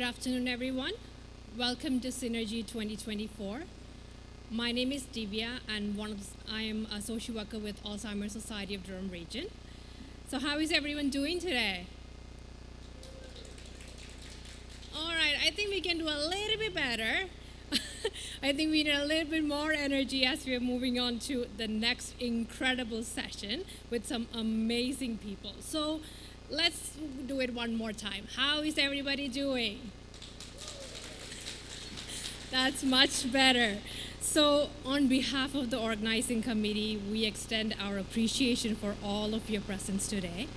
afternoon, everyone. Welcome to Synergy 2024. My name is Divya, and I am a social worker with Alzheimer's Society of Durham region. So how is everyone doing today? All right, I think we can do a little bit better. I think we need a little bit more energy as we are moving on to the next incredible session with some amazing people. So let's do it one more time. How is everybody doing? That's much better. So on behalf of the organizing committee, we extend our appreciation for all of your presence today.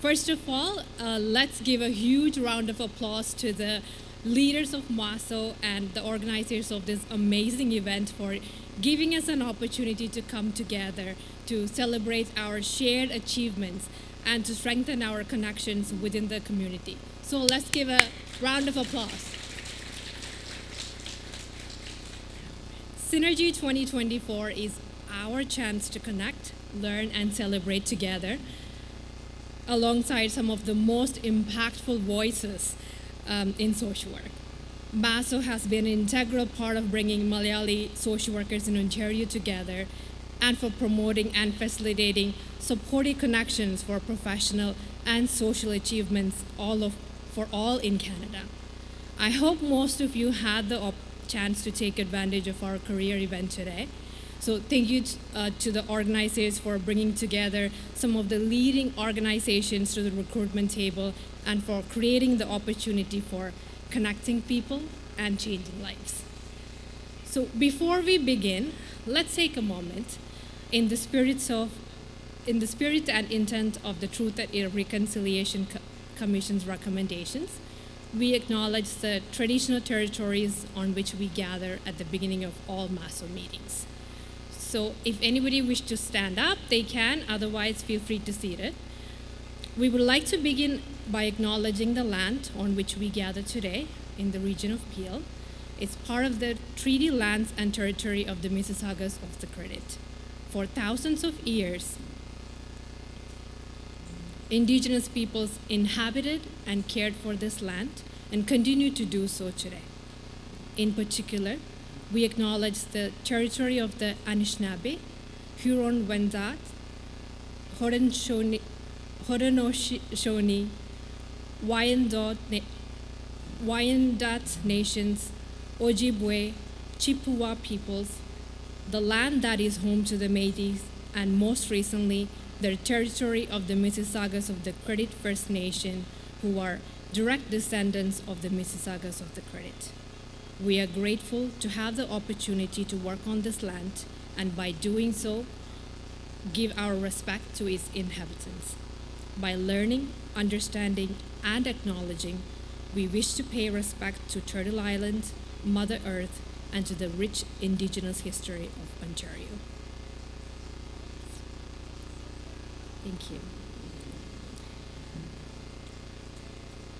First of all, let's give a huge round of applause to the leaders of MASO and the organizers of this amazing event for giving us an opportunity to come together to celebrate our shared achievements and to strengthen our connections within the community. So let's give a round of applause. Synergy 2024 is our chance to connect, learn, and celebrate together alongside some of the most impactful voices in social work. MASO has been an integral part of bringing Malayali social workers in Ontario together and for promoting and facilitating supportive connections for professional and social achievements for all in Canada. I hope most of you had the chance to take advantage of our career event today. So thank you to the organizers for bringing together some of the leading organizations to the recruitment table and for creating the opportunity for connecting people and changing lives. So before we begin, let's take a moment in the spirit and intent of the Truth and Reconciliation Commission's recommendations. We acknowledge the traditional territories on which we gather at the beginning of all MASO meetings. So if anybody wishes to stand up, they can, otherwise feel free to seat it. We would like to begin by acknowledging the land on which we gather today in the region of Peel. It's part of the treaty lands and territory of the Mississaugas of the Credit. For thousands of years, Indigenous peoples inhabited and cared for this land and continue to do so today. In particular, we acknowledge the territory of the Anishinaabe, Huron-Wendat, Haudenosaunee, Wyandot nations, Ojibwe, Chippewa peoples, the land that is home to the Métis, and most recently, the territory of the Mississaugas of the Credit First Nation, who are direct descendants of the Mississaugas of the Credit. We are grateful to have the opportunity to work on this land, and by doing so, give our respect to its inhabitants. By learning, understanding, and acknowledging, we wish to pay respect to Turtle Island, Mother Earth, and to the rich Indigenous history of Ontario. Thank you.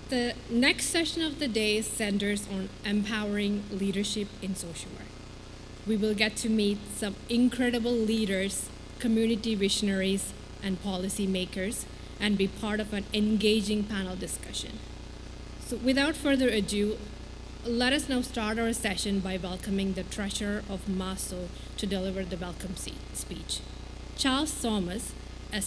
The next session of the day centers on empowering leadership in social work. We will get to meet some incredible leaders, community visionaries, and policymakers, and be part of an engaging panel discussion. So without further ado, let us now start our session by welcoming the Treasurer of MASO to deliver the welcome speech. Charles Thomas, a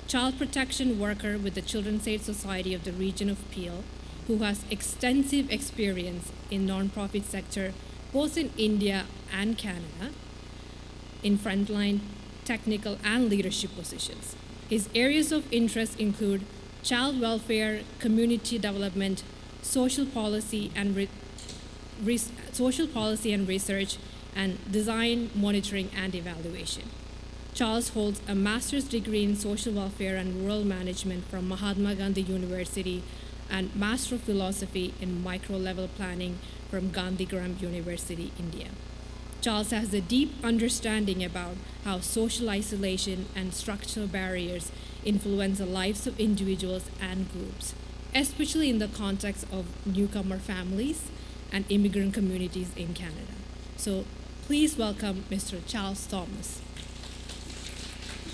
child protection worker with the Children's Aid Society of the region of Peel, who has extensive experience in nonprofit sector, both in India and Canada, in frontline, technical, and leadership positions. His areas of interest include child welfare, community development, social policy and research, and design, monitoring, and evaluation. Charles holds a master's degree in social welfare and rural management from Mahatma Gandhi University and Master of Philosophy in Micro-Level Planning from Gandhigram University, India. Charles has a deep understanding about how social isolation and structural barriers influence the lives of individuals and groups, especially in the context of newcomer families and immigrant communities in Canada. So please welcome Mr. Charles Thomas.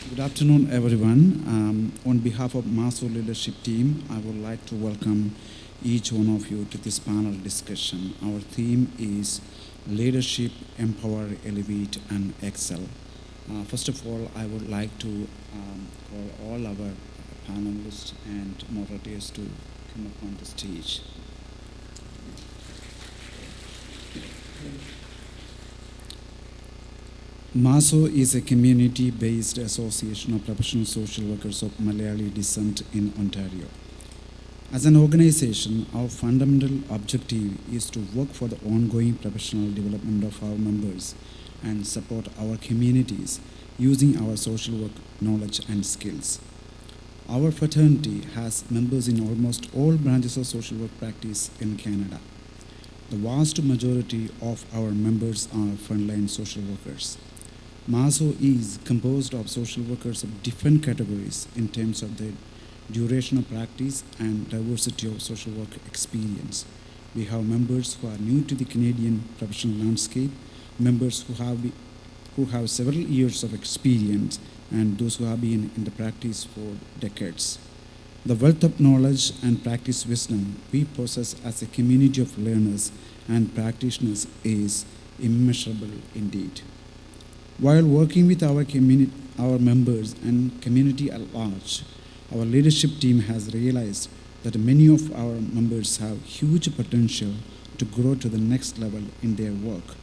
Good afternoon, everyone. On behalf of MASO leadership team, I would like to welcome each one of you to this panel discussion. Our theme is Leadership, Empower, Elevate, and Excel. First of all, I would like to call all our panelists and moderators to come up on the stage. MASO is a community-based association of professional social workers of Malayali descent in Ontario. As an organization, our fundamental objective is to work for the ongoing professional development of our members and support our communities using our social work knowledge and skills. Our fraternity has members in almost all branches of social work practice in Canada. The vast majority of our members are frontline social workers. MASO is composed of social workers of different categories in terms of their duration of practice and diversity of social work experience. We have members who are new to the Canadian professional landscape, members who have several years of experience, and those who have been in the practice for decades. The wealth of knowledge and practice wisdom we possess as a community of learners and practitioners is immeasurable indeed. While working with our members and community at large, our leadership team has realized that many of our members have huge potential to grow to the next level in their work,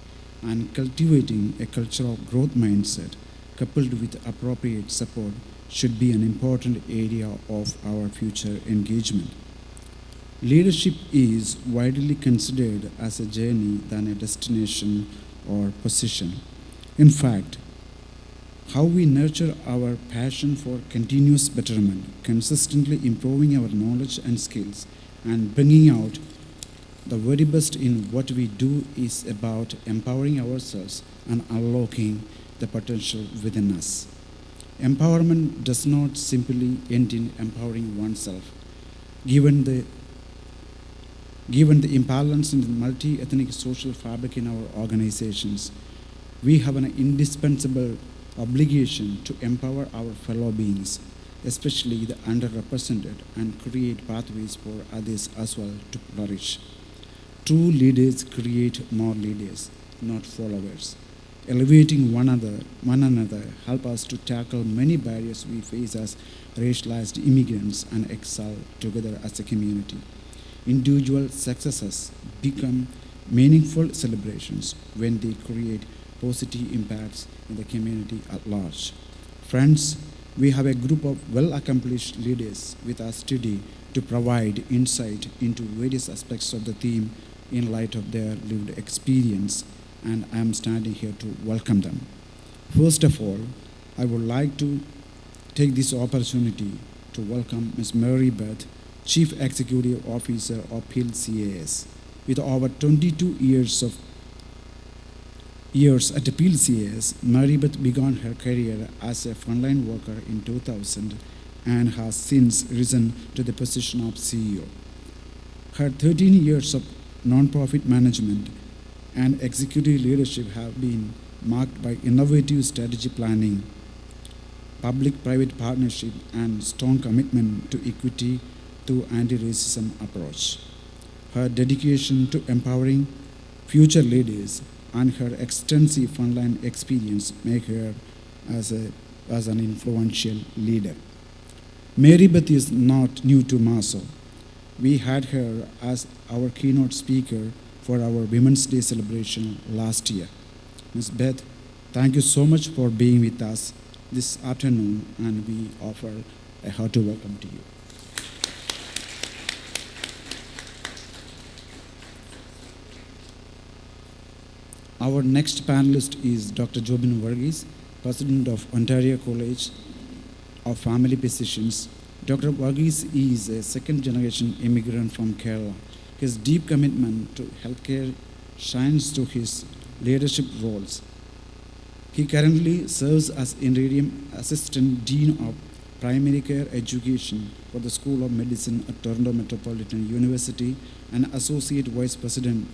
and cultivating a culture of growth mindset coupled with appropriate support should be an important area of our future engagement. Leadership is widely considered as a journey than a destination or position. In fact, how we nurture our passion for continuous betterment, consistently improving our knowledge and skills, and bringing out the very best in what we do is about empowering ourselves and unlocking the potential within us. Empowerment does not simply end in empowering oneself. Given the imbalance in the multi-ethnic social fabric in our organizations, we have an indispensable obligation to empower our fellow beings, especially the underrepresented, and create pathways for others as well to flourish. True leaders create more leaders, not followers. Elevating one another help us to tackle many barriers we face as racialized immigrants and excel together as a community. Individual successes become meaningful celebrations when they create positive impacts in the community at large. Friends, we have a group of well-accomplished leaders with us today to provide insight into various aspects of the theme in light of their lived experience, and I am standing here to welcome them. First of all, I would like to take this opportunity to welcome Ms. Mary Beth, Chief Executive Officer of PLCAS. With over 22 years at PLCAS, Mary Beth began her career as a frontline worker in 2000 and has since risen to the position of CEO. Her 13 years of nonprofit management and executive leadership have been marked by innovative strategy planning, public-private partnership, and strong commitment to equity through anti-racism approach. Her dedication to empowering future leaders and her extensive frontline experience make her as an influential leader. Mary Beth is not new to MASO. We had her as our keynote speaker for our Women's Day celebration last year. Ms. Beth, thank you so much for being with us this afternoon, and we offer a hearty welcome to you. Our next panelist is Dr. Jobin Varughese, President of Ontario College of Family Physicians. Dr. Varughese is a second-generation immigrant from Kerala. His deep commitment to healthcare shines through his leadership roles. He currently serves as Interim Assistant Dean of Primary Care Education for the School of Medicine at Toronto Metropolitan University and Associate Vice President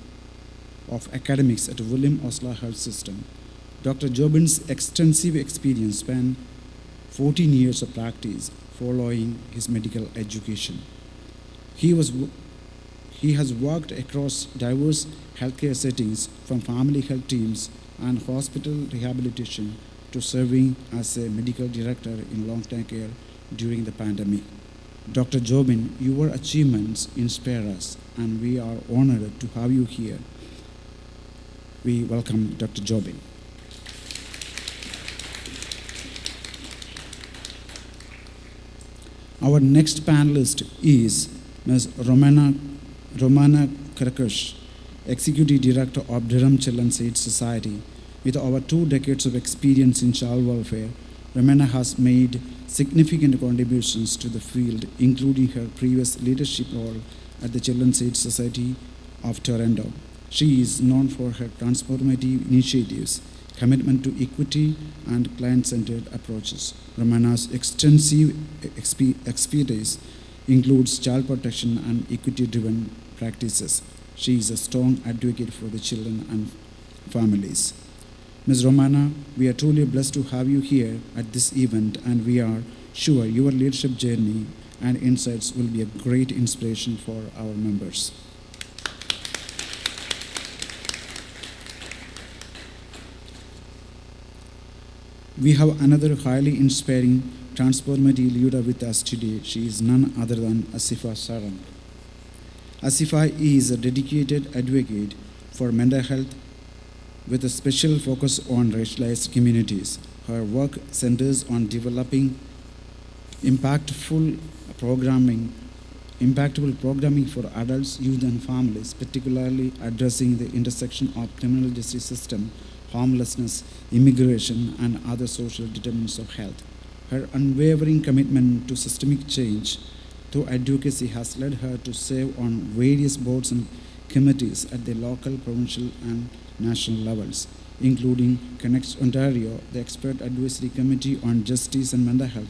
of Academics at William Osler Health System. Dr. Jobin's extensive experience spanned 14 years of practice following his medical education. He was He has worked across diverse healthcare settings, from family health teams and hospital rehabilitation to serving as a medical director in long-term care during the pandemic. Dr. Jobin, your achievements inspire us, and we are honored to have you here. We welcome Dr. Jobin. Our next panelist is Ms. Ramona, Chereches, Executive Director of Durham Children's Aid Society. With over 2 decades of experience in child welfare, Ramona has made significant contributions to the field, including her previous leadership role at the Children's Aid Society of Toronto. She is known for her transformative initiatives, commitment to equity, and client-centered approaches. Ramona's extensive expertise includes child protection and equity-driven practices. She is a strong advocate for the children and families. Ms. Ramona, we are truly blessed to have you here at this event, and we are sure your leadership journey and insights will be a great inspiration for our members. We have another highly inspiring, transformative leader with us today. She is none other than Aseefa Sarang. Aseefa is a dedicated advocate for mental health with a special focus on racialized communities. Her work centers on developing impactful programming for adults, youth, and families, particularly addressing the intersection of criminal justice system, homelessness, immigration, and other social determinants of health. Her unwavering commitment to systemic change through advocacy has led her to serve on various boards and committees at the local, provincial, and national levels, including Connects Ontario, the Expert Advisory Committee on Justice and Mental Health,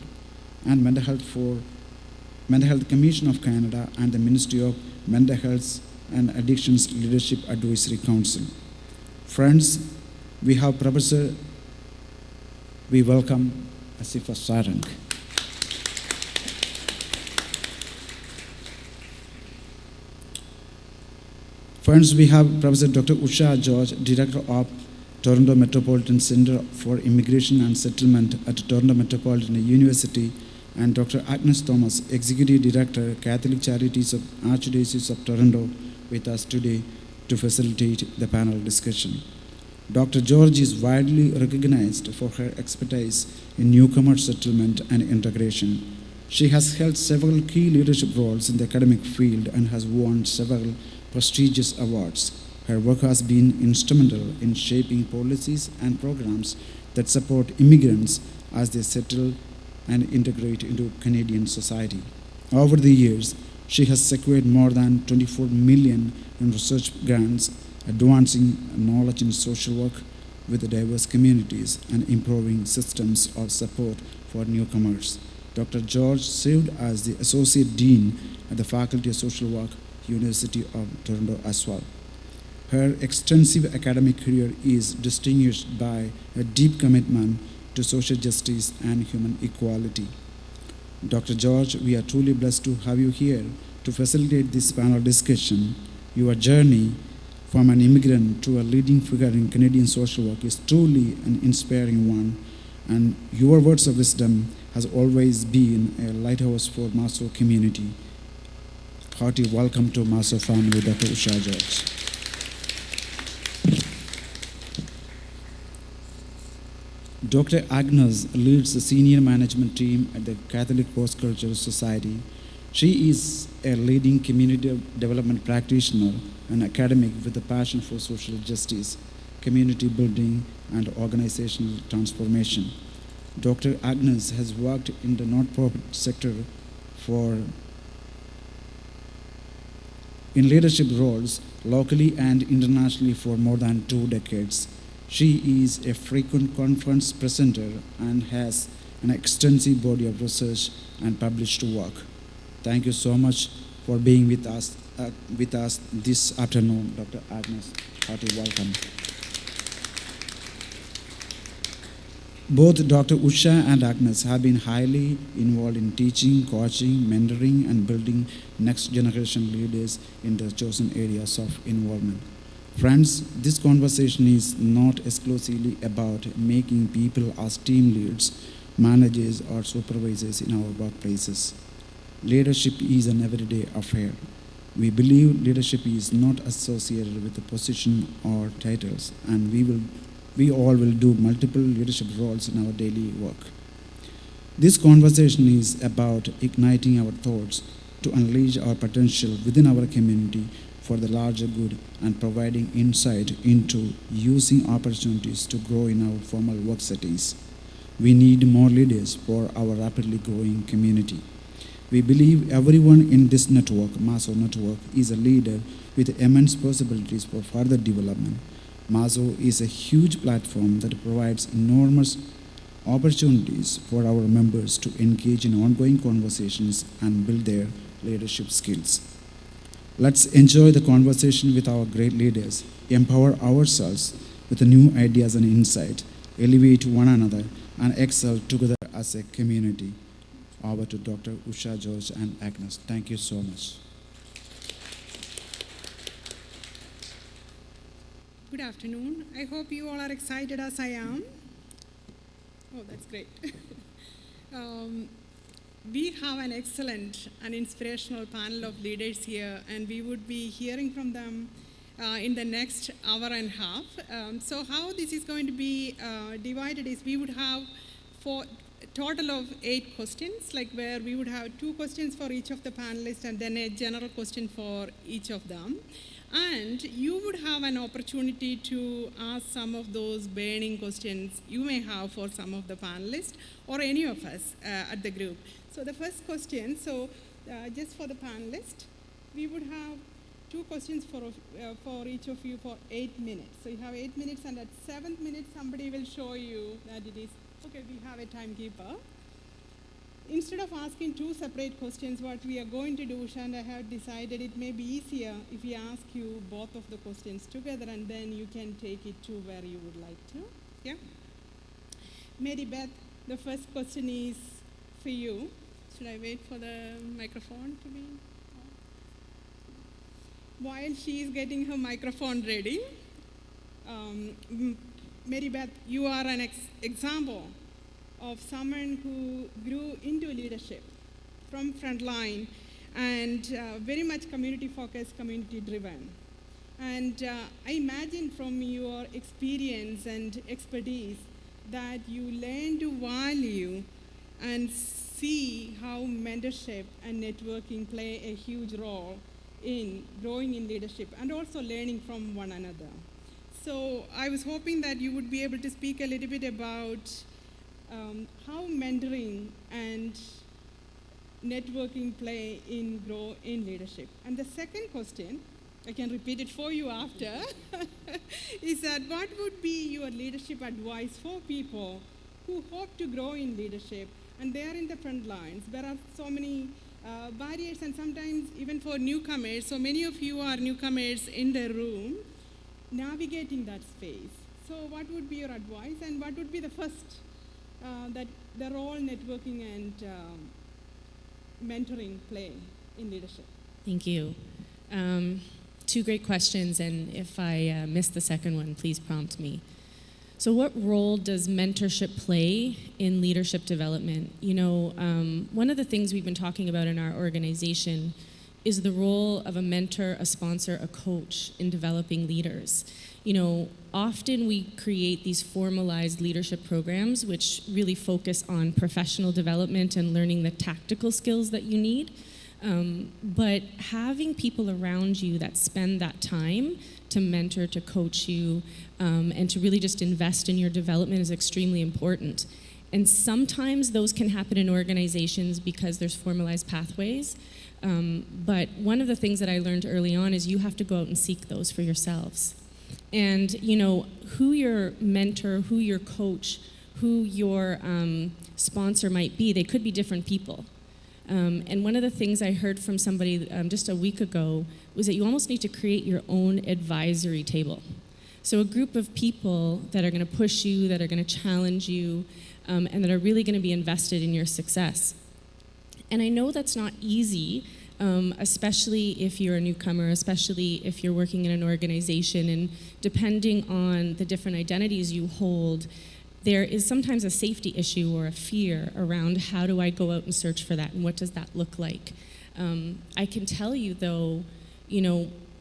and Mental Health Commission of Canada, and the Ministry of Mental Health and Addictions Leadership Advisory Council. Friends, we welcome Aseefa Sarang. Friends, we have Professor Dr. Usha George, Director of Toronto Metropolitan Center for Immigration and Settlement at Toronto Metropolitan University, and Dr. Agnes S, Executive Director, Catholic Charities of Archdiocese of Toronto, with us today to facilitate the panel discussion. Dr. George is widely recognized for her expertise in newcomer settlement and integration. She has held several key leadership roles in the academic field and has won several prestigious awards. Her work has been instrumental in shaping policies and programs that support immigrants as they settle and integrate into Canadian society. Over the years, she has secured more than $24 million in research grants, advancing knowledge in social work with diverse communities and improving systems of support for newcomers. Dr. George served as the Associate Dean at the Faculty of Social Work, University of Toronto as well. Her extensive academic career is distinguished by a deep commitment to social justice and human equality. Dr. George, we are truly blessed to have you here to facilitate this panel discussion. Your journey from an immigrant to a leading figure in Canadian social work is truly an inspiring one, and your words of wisdom has always been a lighthouse for Maso community. Hearty welcome to Maso family, Dr. Usha George. Dr. Agnes leads the senior management team at the Catholic Post-Cultural Society. She is a leading community development practitioner and academic with a passion for social justice, community building, and organizational transformation. Dr. Agnes has worked in the not-profit sector in leadership roles locally and internationally for more than 2 decades. She is a frequent conference presenter and has an extensive body of research and published work. Thank you so much for being with us this afternoon, Dr. Agnes. Hearty welcome. Both Dr. Usha and Agnes have been highly involved in teaching, coaching, mentoring, and building next generation leaders in their chosen areas of involvement. Friends, this conversation is not exclusively about making people as team leads, managers, or supervisors in our workplaces. Leadership is an everyday affair. We believe leadership is not associated with a position or titles, and we all will do multiple leadership roles in our daily work. This conversation is about igniting our thoughts to unleash our potential within our community for the larger good and providing insight into using opportunities to grow in our formal work settings. We need more leaders for our rapidly growing community. We believe everyone in this network, Maso network, is a leader with immense possibilities for further development. Maso is a huge platform that provides enormous opportunities for our members to engage in ongoing conversations and build their leadership skills. Let's enjoy the conversation with our great leaders, empower ourselves with new ideas and insight, elevate one another, and excel together as a community. Over to Dr. Usha George and Agnes. Thank you so much. Good afternoon. I hope you all are excited as I am. Oh, that's great. We have an excellent and inspirational panel of leaders here, and we would be hearing from them in the next hour and a half. So how this is going to be divided is we would have a total of 8 questions, like where we would have 2 questions for each of the panelists and then a general question for each of them. And you would have an opportunity to ask some of those burning questions you may have for some of the panelists or any of us at the group. So the first question, just for the panelists, we would have 2 questions for each of you for 8 minutes. So you have 8 minutes, and at 7th minute, somebody will show you that it is, okay, we have a timekeeper. Instead of asking 2 separate questions, what we are going to do, Usha and I have decided it may be easier if we ask you both of the questions together, and then you can take it to where you would like to. Yeah? Mary Beth, the first question is for you. Should I wait for the microphone to be on? While she is getting her microphone ready, Mary Beth, you are an example of someone who grew into leadership from frontline and very much community-focused, community-driven. And I imagine from your experience and expertise that you learn to value and see how mentorship and networking play a huge role in growing in leadership and also learning from one another. So I was hoping that you would be able to speak a little bit about how mentoring and networking play in grow in leadership. And the second question, I can repeat it for you after, is that what would be your leadership advice for people who hope to grow in leadership and they are in the front lines? There are so many barriers, and sometimes even for newcomers, so many of you are newcomers in the room, navigating that space. So what would be your advice, and what would be the first that the role networking and mentoring play in leadership? Thank you. 2 great questions, and if I miss the second one, please prompt me. So what role does mentorship play in leadership development? You know, one of the things we've been talking about in our organization is the role of a mentor, a sponsor, a coach in developing leaders. You know, often we create these formalized leadership programs which really focus on professional development and learning the tactical skills that you need. But having people around you that spend that time to mentor, to coach you, and to really just invest in your development is extremely important. And sometimes those can happen in organizations because there's formalized pathways. But one of the things that I learned early on is you have to go out and seek those for yourselves. And you know, who your mentor, who your coach, who your sponsor might be, they could be different people. And one of the things I heard from somebody just a week ago was that you almost need to create your own advisory table. So a group of people that are going to push you, that are going to challenge you, and that are really going to be invested in your success. And I know that's not easy, especially if you're a newcomer, especially if you're working in an organization, and depending on the different identities you hold, there is sometimes a safety issue or a fear around how do I go out and search for that, and what does that look like? I can tell you though,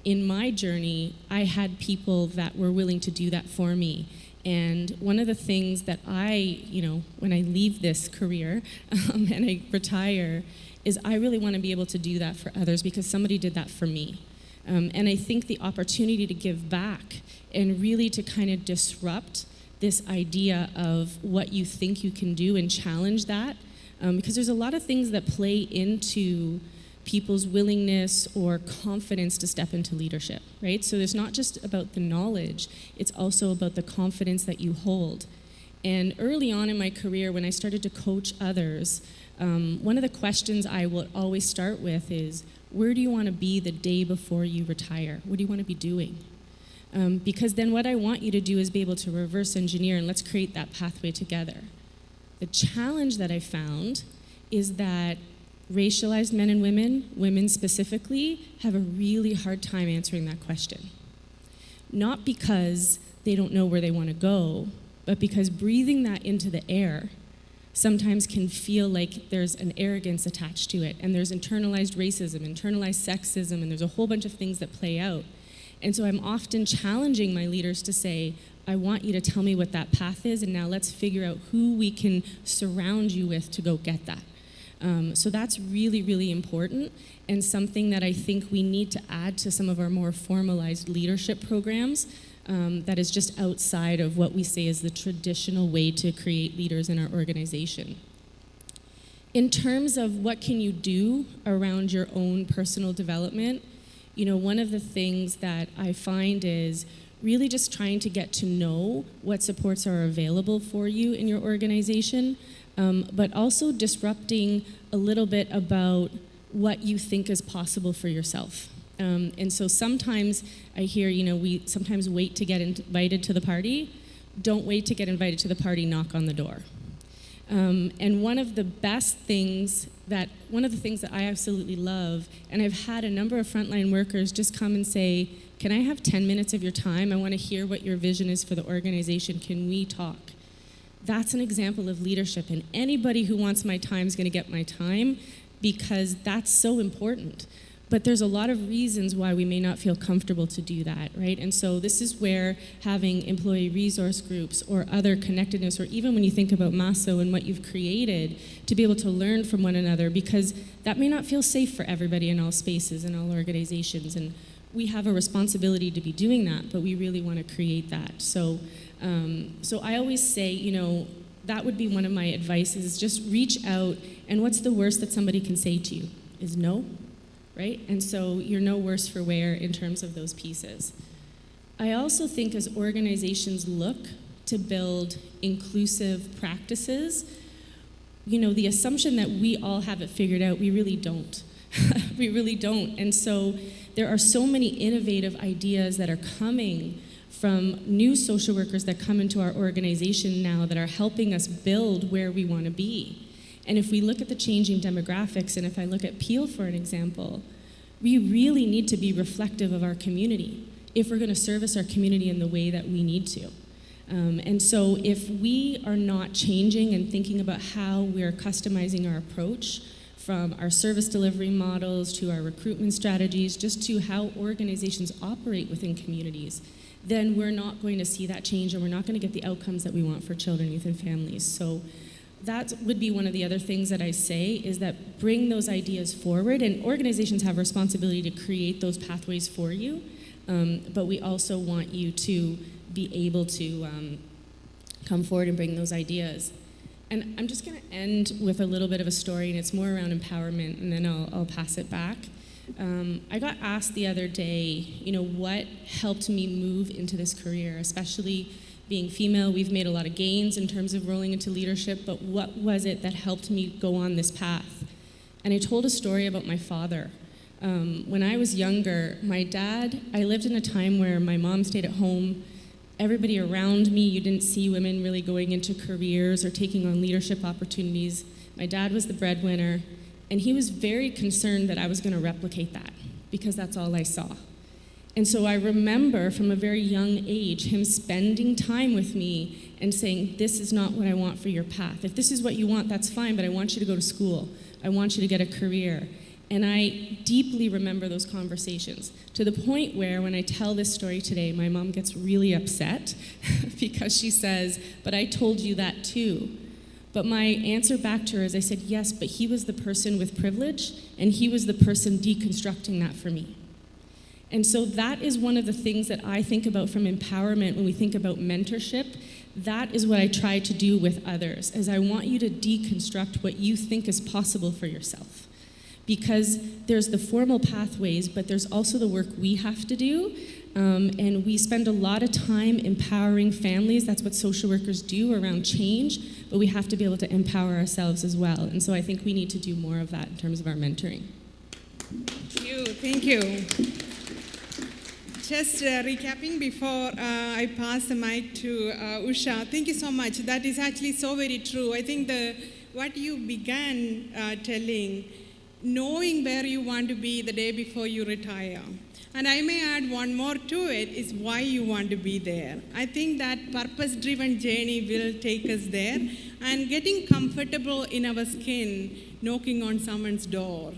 in my journey, I had people that were willing to do that for me. And one of the things that when I leave this career and I retire, is I really want to be able to do that for others because somebody did that for me. And I think the opportunity to give back and really to kind of disrupt this idea of what you think you can do and challenge that, because there's a lot of things that play into people's willingness or confidence to step into leadership, right? So it's not just about the knowledge, it's also about the confidence that you hold. And early on in my career, when I started to coach others, one of the questions I will always start with is, where do you want to be the day before you retire? What do you want to be doing? Because then what I want you to do is be able to reverse engineer, and let's create that pathway together. The challenge that I found is that racialized men and women specifically, have a really hard time answering that question. Not because they don't know where they want to go, but because breathing that into the air sometimes can feel like there's an arrogance attached to it, and there's internalized racism, internalized sexism, and there's a whole bunch of things that play out. And so I'm often challenging my leaders to say, I want you to tell me what that path is, and now let's figure out who we can surround you with to go get that. So that's really, really important, and something that I think we need to add to some of our more formalized leadership programs that is just outside of what we say is the traditional way to create leaders in our organization. In terms of what can you do around your own personal development, one of the things that I find is really just trying to get to know what supports are available for you in your organization, but also disrupting a little bit about what you think is possible for yourself. And so sometimes I hear, we sometimes wait to get invited to the party. Don't wait to get invited to the party, knock on the door. And one of the things that I absolutely love, and I've had a number of frontline workers just come and say, can I have 10 minutes of your time? I want to hear what your vision is for the organization. Can we talk? That's an example of leadership, and anybody who wants my time is going to get my time because that's so important. But there's a lot of reasons why we may not feel comfortable to do that, right? And so this is where having employee resource groups or other connectedness, or even when you think about MASO and what you've created, to be able to learn from one another, because that may not feel safe for everybody in all spaces and all organizations. And we have a responsibility to be doing that, but we really want to create that. So I always say, that would be one of my advices, just reach out, and what's the worst that somebody can say to you is no, right? And so you're no worse for wear in terms of those pieces. I also think as organizations look to build inclusive practices, the assumption that we all have it figured out, we really don't. We really don't. And so there are so many innovative ideas that are coming from new social workers that come into our organization now that are helping us build where we want to be. And if we look at the changing demographics, and if I look at Peel for an example, we really need to be reflective of our community if we're going to service our community in the way that we need to. And so if we are not changing and thinking about how we're customizing our approach, from our service delivery models to our recruitment strategies, just to how organizations operate within communities, then we're not going to see that change, and we're not going to get the outcomes that we want for children, youth, and families. So that would be one of the other things that I say, is that bring those ideas forward, and organizations have responsibility to create those pathways for you, but we also want you to be able to come forward and bring those ideas. And I'm just going to end with a little bit of a story, and it's more around empowerment, and then I'll pass it back. I got asked the other day, what helped me move into this career, especially being female. We've made a lot of gains in terms of rolling into leadership, but what was it that helped me go on this path? And I told a story about my father. When I was younger, my dad, I lived in a time where my mom stayed at home. everybody around me, you didn't see women really going into careers or taking on leadership opportunities. My dad was the breadwinner, and he was very concerned that I was going to replicate that because that's all I saw. And so I remember from a very young age him spending time with me and saying, this is not what I want for your path. If this is what you want, that's fine, but I want you to go to school. I want you to get a career. And I deeply remember those conversations, to the point where when I tell this story today, my mom gets really upset because she says, but I told you that too. But my answer back to her is I said, yes, but he was the person with privilege, and he was the person deconstructing that for me. And so that is one of the things that I think about from empowerment when we think about mentorship. That is what I try to do with others, is I want you to deconstruct what you think is possible for yourself. Because there's the formal pathways, but there's also the work we have to do. And we spend a lot of time empowering families. That's what social workers do around change, but we have to be able to empower ourselves as well. And so I think we need to do more of that in terms of our mentoring. Thank you. Just recapping before I pass the mic to Usha, thank you so much. That is actually so very true. I think what you began telling, knowing where you want to be the day before you retire. And I may add one more to it, is why you want to be there. I think that purpose-driven journey will take us there, and getting comfortable in our skin, knocking on someone's door.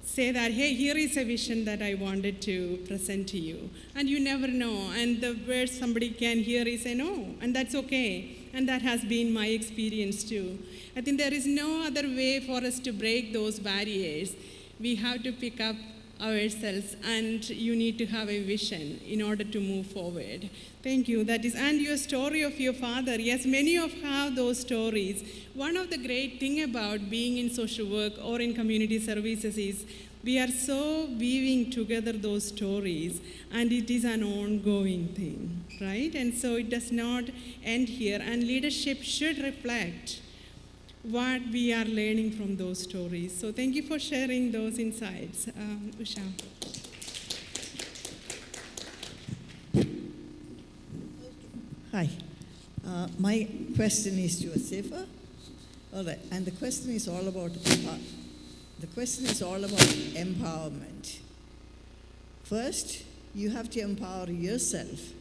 Say that, hey, here is a vision that I wanted to present to you. And you never know. And the worst somebody can hear is a no. And that's okay. And that has been my experience too. I think there is no other way for us to break those barriers. We have to pick up ourselves, and you need to have a vision in order to move forward. Thank you. That is, and your story of your father. Yes, many of have those stories. One of the great thing about being in social work or in community services is we are so weaving together those stories, and it is an ongoing thing, right? And so it does not end here, and leadership should reflect what we are learning from those stories. So thank you for sharing those insights. Usha. Hi. My question is to Aseefa. All right, and the question is all about empowerment. First, you have to empower yourself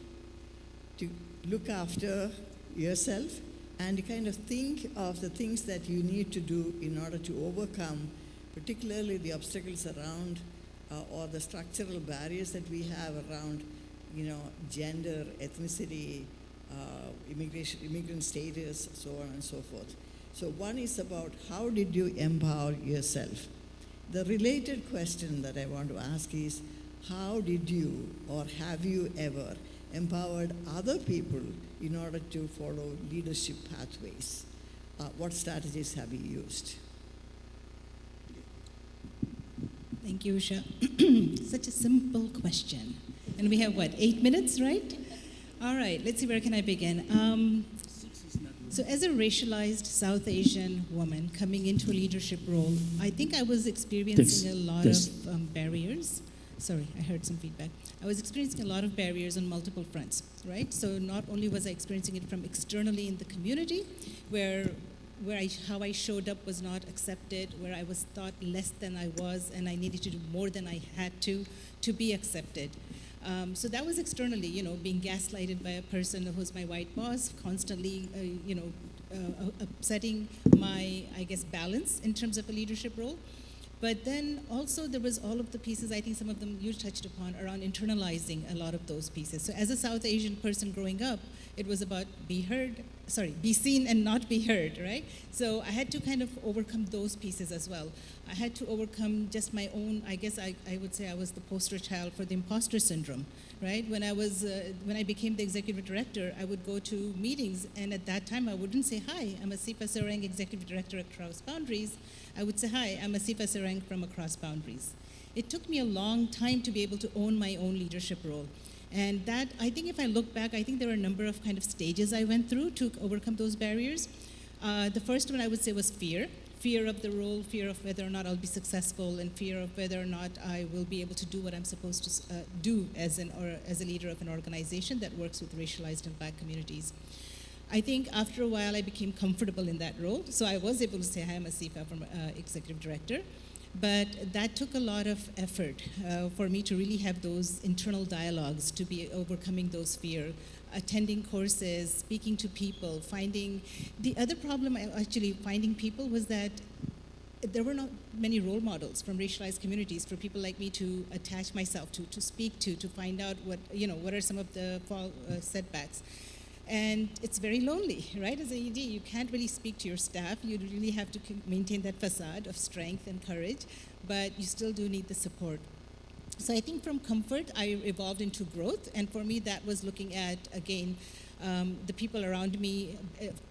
to look after yourself and kind of think of the things that you need to do in order to overcome, particularly the obstacles around or the structural barriers that we have around, gender, ethnicity, immigrant status, so on and so forth. So one is about how did you empower yourself? The related question that I want to ask is, how did you or have you ever empowered other people in order to follow leadership pathways? What strategies have you used? Thank you, Usha. Such a simple question. And we have, 8 minutes, right? All right, let's see, where can I begin? So as a racialized South Asian woman coming into a leadership role, I think I was experiencing a lot of barriers. Sorry, I heard some feedback. I was experiencing a lot of barriers on multiple fronts, right? So not only was I experiencing it from externally in the community, how I showed up was not accepted, where I was thought less than I was, and I needed to do more than I had to be accepted. So that was externally, being gaslighted by a person who was my white boss, constantly, upsetting my, balance in terms of a leadership role. But then also there was all of the pieces, I think some of them you touched upon, around internalizing a lot of those pieces. So as a South Asian person growing up, it was about be seen and not be heard, right? So I had to kind of overcome those pieces as well. I had to overcome just my own, I would say I was the poster child for the imposter syndrome, right? When I became the executive director, I would go to meetings, and at that time I wouldn't say, hi, I'm Aseefa Sarang, executive director at Across Boundaries. I would say, hi, I'm Aseefa Sarang from Across Boundaries. It took me a long time to be able to own my own leadership role. And that, I think if I look back, I think there were a number of kind of stages I went through to overcome those barriers. The first one I would say was fear fear of the role, fear of whether or not I'll be successful, and fear of whether or not I will be able to do what I'm supposed to do as a leader of an organization that works with racialized and Black communities. I think after a while I became comfortable in that role, so I was able to say, hi, I'm Aseefa, from Executive Director. But that took a lot of effort for me to really have those internal dialogues, to be overcoming those fears, attending courses, speaking to people, finding. The other problem actually finding people was that there were not many role models from racialized communities for people like me to attach myself to speak to find out what are some of the setbacks. And it's very lonely, right? As an ED, you can't really speak to your staff. You really have to maintain that facade of strength and courage, but you still do need the support. So I think from comfort, I evolved into growth, and for me, that was looking at, again, the people around me,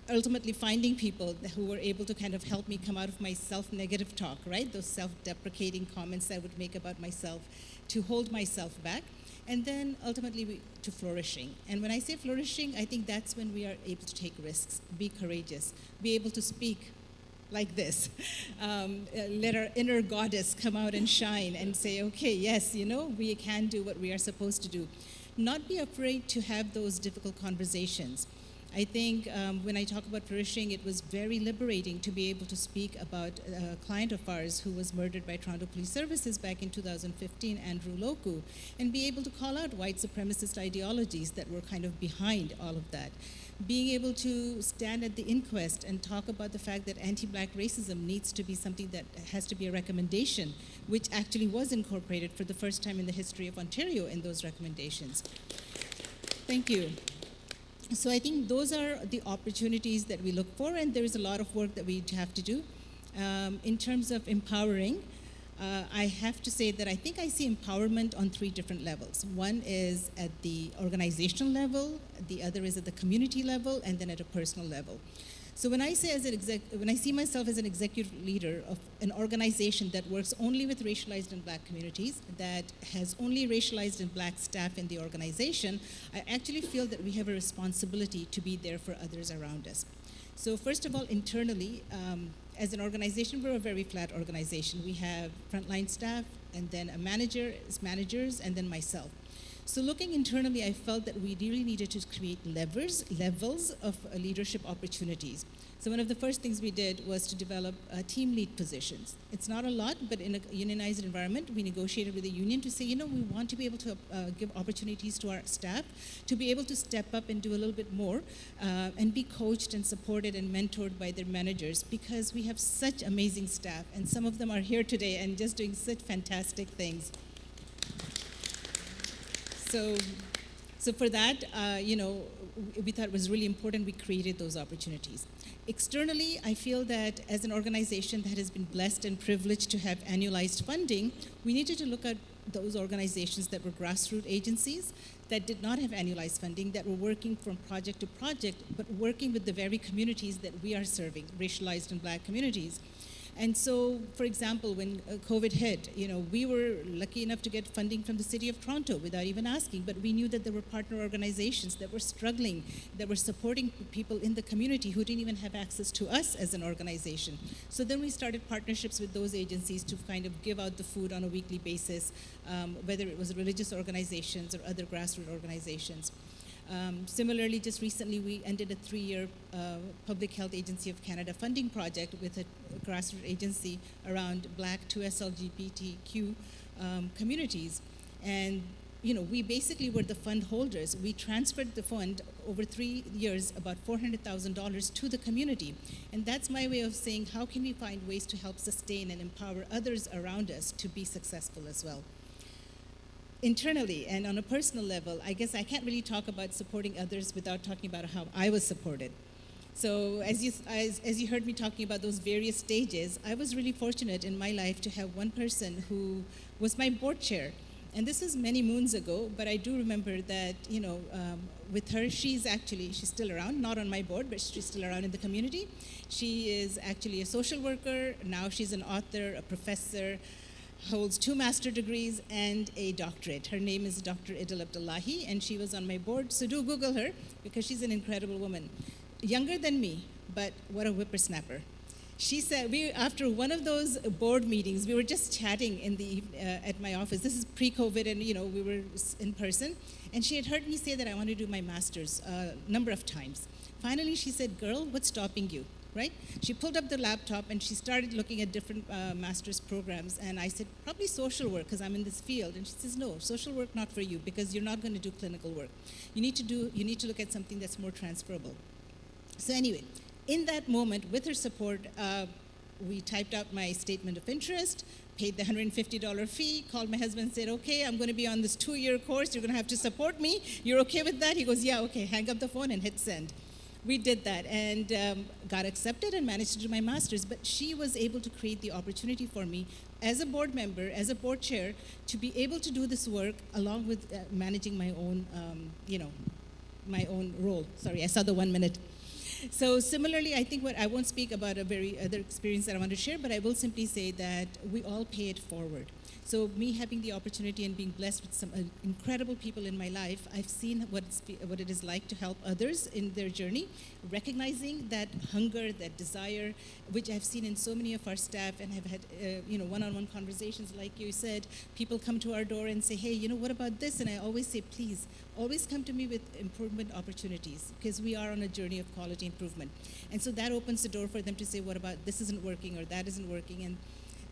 ultimately finding people who were able to kind of help me come out of my self-negative talk, right? Those self-deprecating comments I would make about myself, to hold myself back. And then ultimately to flourishing. And when I say flourishing, I think that's when we are able to take risks, be courageous, be able to speak like this, let our inner goddess come out and shine and say, okay, yes, we can do what we are supposed to do. Not be afraid to have those difficult conversations. I think when I talk about flourishing, it was very liberating to be able to speak about a client of ours who was murdered by Toronto Police Services back in 2015, Andrew Loku, and be able to call out white supremacist ideologies that were kind of behind all of that. Being able to stand at the inquest and talk about the fact that anti-Black racism needs to be something that has to be a recommendation, which actually was incorporated for the first time in the history of Ontario in those recommendations. Thank you. So I think those are the opportunities that we look for, and there is a lot of work that we have to do. In terms of empowering, I have to say that I think I see empowerment on 3 different levels. One is at the organizational level, the other is at the community level, and then at a personal level. So when I see myself as an executive leader of an organization that works only with racialized and Black communities, that has only racialized and Black staff in the organization, I actually feel that we have a responsibility to be there for others around us. So first of all, internally, as an organization, we're a very flat organization. We have frontline staff, and then a manager, managers, and then myself. So looking internally, I felt that we really needed to create levels of leadership opportunities. So one of the first things we did was to develop team lead positions. It's not a lot, but in a unionized environment, we negotiated with the union to say, we want to be able to give opportunities to our staff to be able to step up and do a little bit more and be coached and supported and mentored by their managers, because we have such amazing staff, and some of them are here today and just doing such fantastic things. So for that, we thought it was really important we created those opportunities. Externally, I feel that as an organization that has been blessed and privileged to have annualized funding, we needed to look at those organizations that were grassroots agencies that did not have annualized funding, that were working from project to project, but working with the very communities that we are serving, racialized and Black communities. And so, for example, when COVID hit, we were lucky enough to get funding from the City of Toronto without even asking, but we knew that there were partner organizations that were struggling, that were supporting people in the community who didn't even have access to us as an organization. So then we started partnerships with those agencies to kind of give out the food on a weekly basis, whether it was religious organizations or other grassroots organizations. Similarly, just recently, we ended a 3-year Public Health Agency of Canada funding project with a grassroots agency around Black 2S/LGBTQ communities. And, we basically were the fund holders. We transferred the fund over 3 years, about $400,000 to the community. And that's my way of saying, how can we find ways to help sustain and empower others around us to be successful as well? Internally and on a personal level, I guess I can't really talk about supporting others without talking about how I was supported. So as you heard me talking about those various stages, I was really fortunate in my life to have one person who was my board chair. And this was many moons ago, but I do remember that, with her, she's still around, not on my board, but she's still around in the community. She is actually a social worker. Now she's an author, a professor, holds 2 master's degrees and a doctorate. Her name is Dr. Idil Abdullahi, and she was on my board, so do Google her, because she's an incredible woman. Younger than me, but what a whippersnapper. She said, after one of those board meetings, we were just chatting at my office. This is pre-COVID, and we were in person. And she had heard me say that I want to do my master's a number of times. Finally, she said, "Girl, what's stopping you?" Right? She pulled up the laptop and she started looking at different master's programs. And I said, "Probably social work, because I'm in this field." And she says, "No, social work not for you, because you're not going to do clinical work. You need to look at something that's more transferable." So anyway, in that moment, with her support, we typed out my statement of interest, paid the $150 fee, called my husband and said, "Okay, I'm going to be on this 2-year course. You're going to have to support me. You're okay with that?" He goes, "Yeah, okay." Hang up the phone and hit send. We did that and got accepted and managed to do my master's. But she was able to create the opportunity for me as a board member, as a board chair, to be able to do this work along with managing my own, my own role. Sorry, I saw the 1 minute. So similarly, I think I won't speak about a very other experience that I want to share, but I will simply say that we all pay it forward. So me having the opportunity and being blessed with some incredible people in my life, I've seen what it is like to help others in their journey, recognizing that hunger, that desire, which I've seen in so many of our staff, and have had one-on-one conversations like you said. People come to our door and say, "Hey, what about this?" And I always say, "Please, always come to me with improvement opportunities, because we are on a journey of quality improvement." And so that opens the door for them to say, "What about this isn't working or that isn't working?" And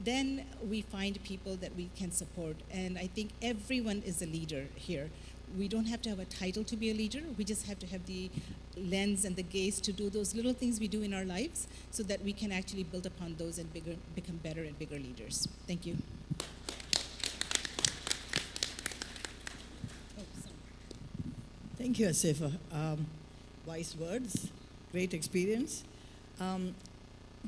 then we find people that we can support. And I think everyone is a leader here. We don't have to have a title to be a leader. We just have to have the lens and the gaze to do those little things we do in our lives so that we can actually build upon those and become better and bigger leaders. Thank you. Thank you, Aseefa. Wise words, great experience.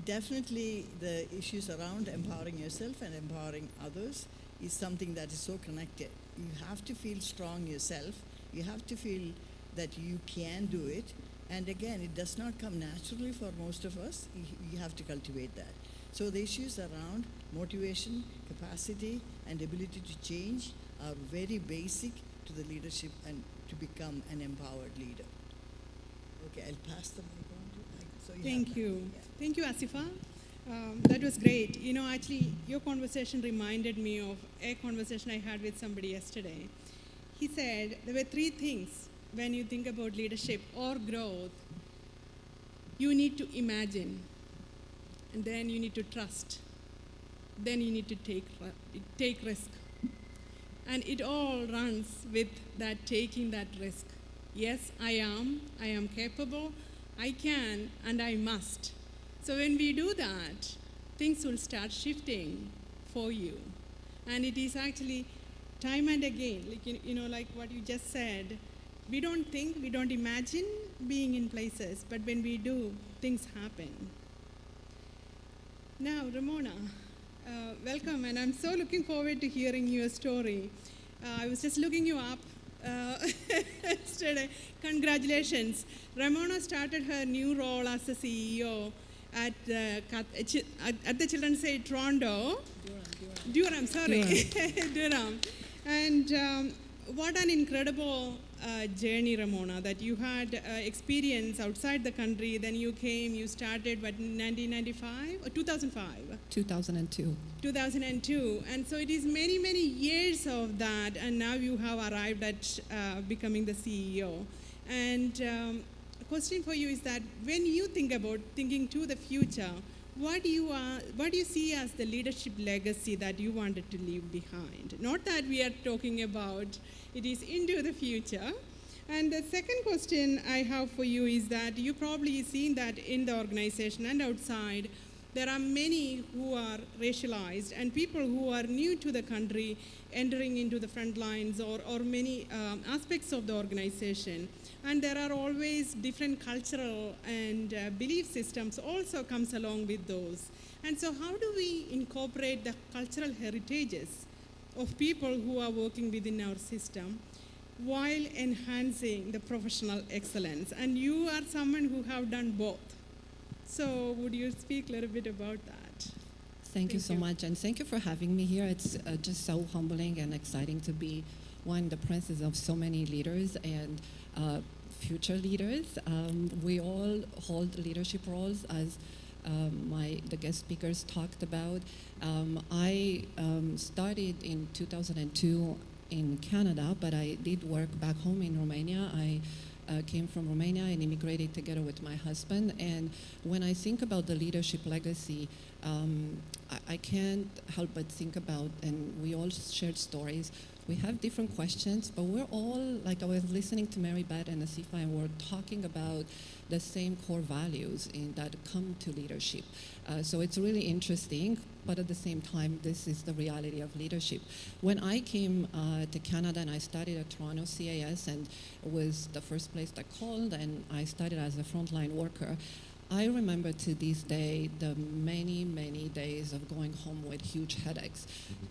Definitely the issues around empowering yourself and empowering others is something that is so connected. You have to feel strong yourself. You have to feel that you can do it. And again, it does not come naturally for most of us. You have to cultivate that. So the issues around motivation, capacity, and ability to change are very basic to the leadership and to become an empowered leader. Okay, I'll pass the mic on to you. Thank you. Yeah. Thank you, Aseefa. That was great. Actually, your conversation reminded me of a conversation I had with somebody yesterday. He said there were 3 things when you think about leadership or growth. You need to imagine, and then you need to trust, then you need to take risk. And it all runs with that taking that risk. Yes, I am capable, I can, and I must. So when we do that, things will start shifting for you. And it is actually time and again, like what you just said, we don't think, we don't imagine being in places, but when we do, things happen. Now, Ramona, welcome, and I'm so looking forward to hearing your story. I was just looking you up yesterday. Congratulations. Ramona started her new role as a CEO at the Children's Aid Toronto. Durham. Durham. And what an incredible journey, Ramona, that you had experience outside the country. Then you came, you started, what, 1995 or 2005? 2002. 2002. And so it is many, many years of that, and now you have arrived at becoming the CEO. And a question for you is that when you think about thinking to the future, what do you see as the leadership legacy that you wanted to leave behind? Not that we are talking about it is into the future. And the second question I have for you is that you probably seen that in the organization and outside, there are many who are racialized and people who are new to the country entering into the front lines or many aspects of the organization. And there are always different cultural and belief systems also comes along with those. And so how do we incorporate the cultural heritages of people who are working within our system while enhancing the professional excellence? And you are someone who have done both. So would you speak a little bit about that? Thank you so much, and thank you for having me here. It's just so humbling and exciting to be in the presence of so many leaders and future leaders. We all hold leadership roles as the guest speakers talked about. I started in 2002 in Canada, but I did work back home in Romania. I came from Romania and immigrated together with my husband. And when I think about the leadership legacy, I can't help but think about, and we all shared stories, we have different questions, but we're all, like I was listening to Mary, Beth, and Aseefa, and we're talking about the same core values that come to leadership. So it's really interesting, but at the same time, this is the reality of leadership. When I came to Canada and I studied at Toronto CAS, and it was the first place I called, and I started as a frontline worker, I remember to this day the many, many days of going home with huge headaches.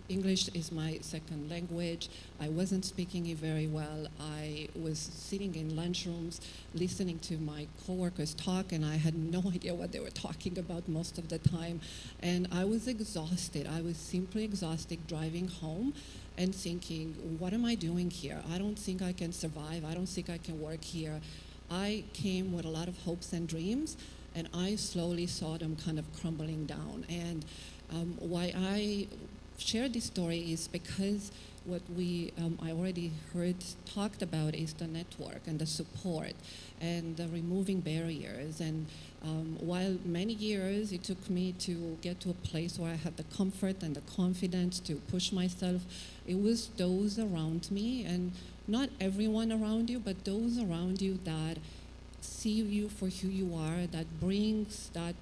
English is my second language. I wasn't speaking it very well. I was sitting in lunchrooms listening to my coworkers talk, and I had no idea what they were talking about most of the time. And I was exhausted. I was simply exhausted driving home and thinking, what am I doing here? I don't think I can survive. I don't think I can work here. I came with a lot of hopes and dreams, and I slowly saw them kind of crumbling down. And why I share this story is because what I already heard talked about is the network and the support and the removing barriers. And while many years it took me to get to a place where I had the comfort and the confidence to push myself, it was those around me, and not everyone around you, but those around you that see you for who you are, that brings that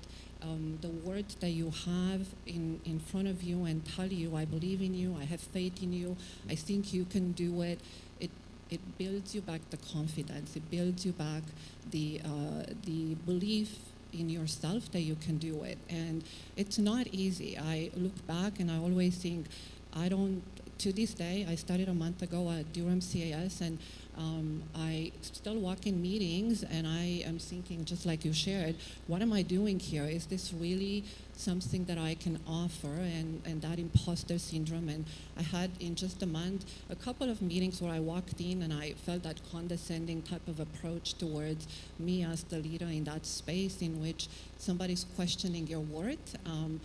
the words that you have in front of you and tell you, I believe in you, I have faith in you, I think you can do it. It builds you back the confidence. It builds you back the belief in yourself that you can do it. And it's not easy. I look back and I always think, to this day, I started a month ago at Durham CAS, and I still walk in meetings and I am thinking, just like you shared, what am I doing here? Is this really something that I can offer? And that imposter syndrome. And I had in just a month a couple of meetings where I walked in and I felt that condescending type of approach towards me as the leader in that space in which somebody's questioning your worth. I'm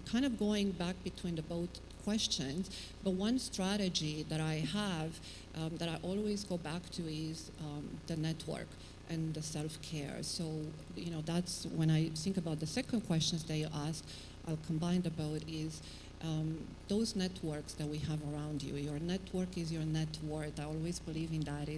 kind of going back between the both questions, but one strategy that I have that I always go back to is the network and the self-care. So, that's when I think about the second questions that you asked, I'll combine the both is those networks that we have around you. Your network is your net worth. I always believe in that.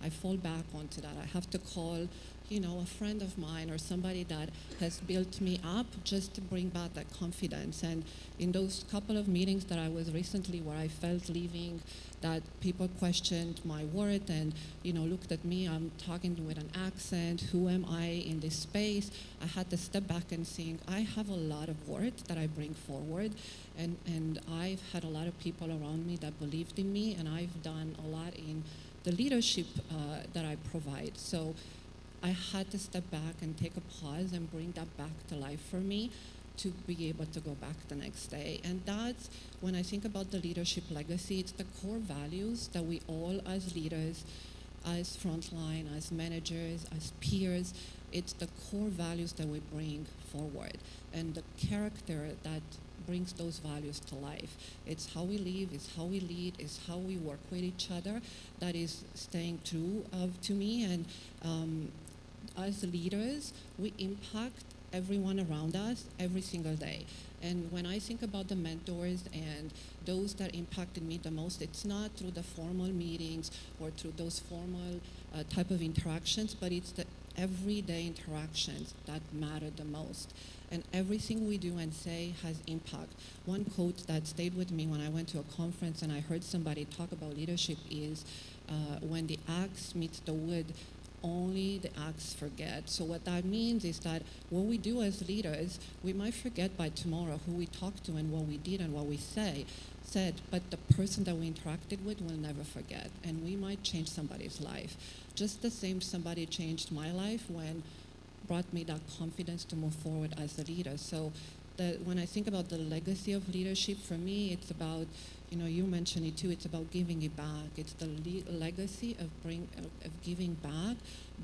I fall back onto that. I have to call a friend of mine or somebody that has built me up just to bring back that confidence. And in those couple of meetings that I was recently where I felt leaving, that people questioned my worth and, looked at me, I'm talking with an accent, who am I in this space? I had to step back and think, I have a lot of worth that I bring forward. And I've had a lot of people around me that believed in me, and I've done a lot in the leadership that I provide. So I had to step back and take a pause and bring that back to life for me to be able to go back the next day. And that's when I think about the leadership legacy, it's the core values that we all as leaders, as frontline, as managers, as peers, it's the core values that we bring forward and the character that brings those values to life. It's how we live, it's how we lead, it's how we work with each other that is staying true to me. And as leaders, we impact everyone around us every single day. And when I think about the mentors and those that impacted me the most, it's not through the formal meetings or through those formal type of interactions, but it's the everyday interactions that matter the most. And everything we do and say has impact. One quote that stayed with me when I went to a conference and I heard somebody talk about leadership is, when the axe meets the wood, only the axe forget. So what that means is that what we do as leaders, we might forget by tomorrow who we talked to and what we did and what we said, but the person that we interacted with will never forget. And we might change somebody's life. Just the same somebody changed my life when brought me that confidence to move forward as a leader. So when I think about the legacy of leadership, for me, it's about, you mentioned it too, it's about giving it back. It's the legacy of giving back,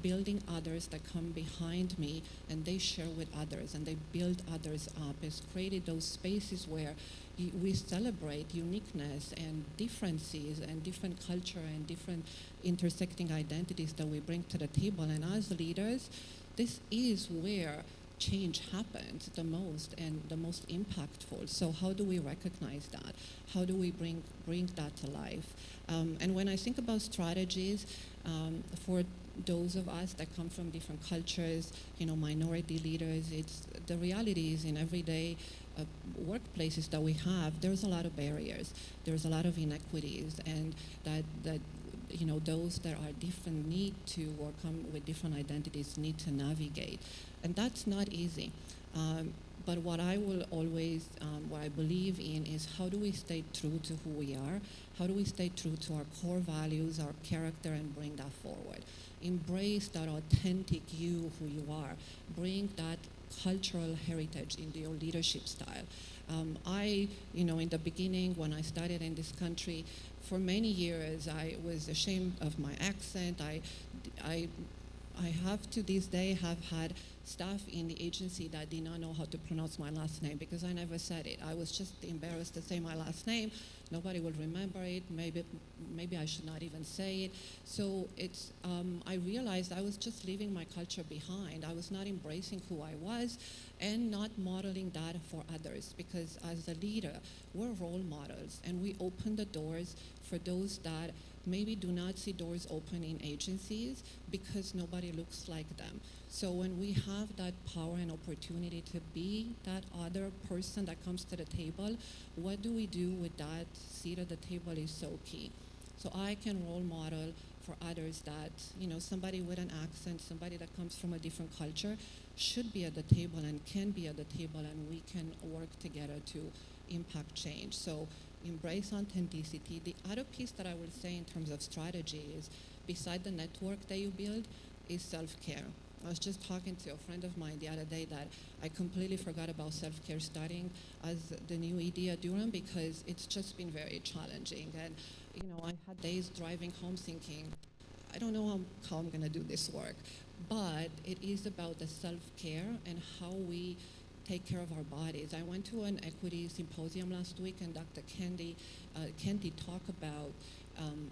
building others that come behind me, and they share with others, and they build others up. It's created those spaces where we celebrate uniqueness and differences and different culture and different intersecting identities that we bring to the table. And as leaders, this is where change happens the most and the most impactful. So how do we recognize that? How do we bring that to life? And when I think about strategies, for those of us that come from different cultures, minority leaders, the reality is in everyday workplaces that we have, there's a lot of barriers, there's a lot of inequities, and that those that are different need to, or come with different identities, need to navigate. And that's not easy. But what I will always, what I believe in is, how do we stay true to who we are? How do we stay true to our core values, our character, and bring that forward? Embrace that authentic you, who you are. Bring that cultural heritage into your leadership style. In the beginning, when I started in this country, for many years, I was ashamed of my accent. I have to this day have had staff in the agency that did not know how to pronounce my last name because I never said it. I was just embarrassed to say my last name. Nobody will remember it. Maybe I should not even say it. So I realized I was just leaving my culture behind. I was not embracing who I was and not modeling that for others, because as a leader, we're role models, and we open the doors for those that maybe do not see doors open in agencies because nobody looks like them. So when we have that power and opportunity to be that other person that comes to the table, what do we do with that seat at the table is so key. So I can role model for others that, somebody with an accent, somebody that comes from a different culture should be at the table and can be at the table, and we can work together to impact change. So embrace authenticity. The other piece that I would say in terms of strategy is, beside the network that you build, is self-care. I was just talking to a friend of mine the other day that I completely forgot about self-care starting as the new ED at Durham, because it's just been very challenging. And I had days driving home thinking, I don't know how I'm going to do this work. But it is about the self-care and how we take care of our bodies. I went to an equity symposium last week, and Dr. Kendi talked about,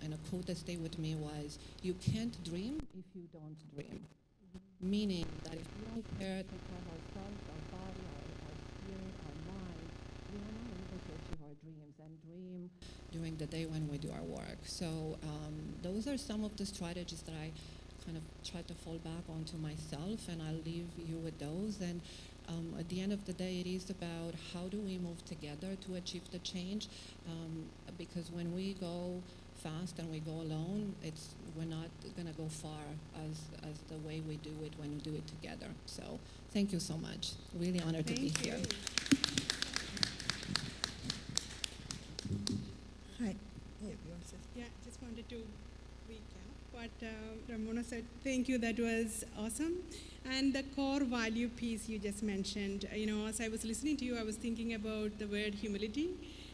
and a quote that stayed with me was, you can't dream if you don't dream. Meaning that if we don't care, take care of ourselves, our body, our spirit, our mind, we are not able to achieve our dreams and dream during the day when we do our work. So those are some of the strategies that I kind of try to fall back onto myself, and I'll leave you with those. And at the end of the day, it is about how do we move together to achieve the change, because when we go fast and we go alone, we're not going to go far as the way we do it when we do it together. So thank you so much. Really honored to be here. Hi. Yeah, just wanted to recap what Ramona said. Thank you, that was awesome. And the core value piece you just mentioned, as I was listening to you, I was thinking about the word humility.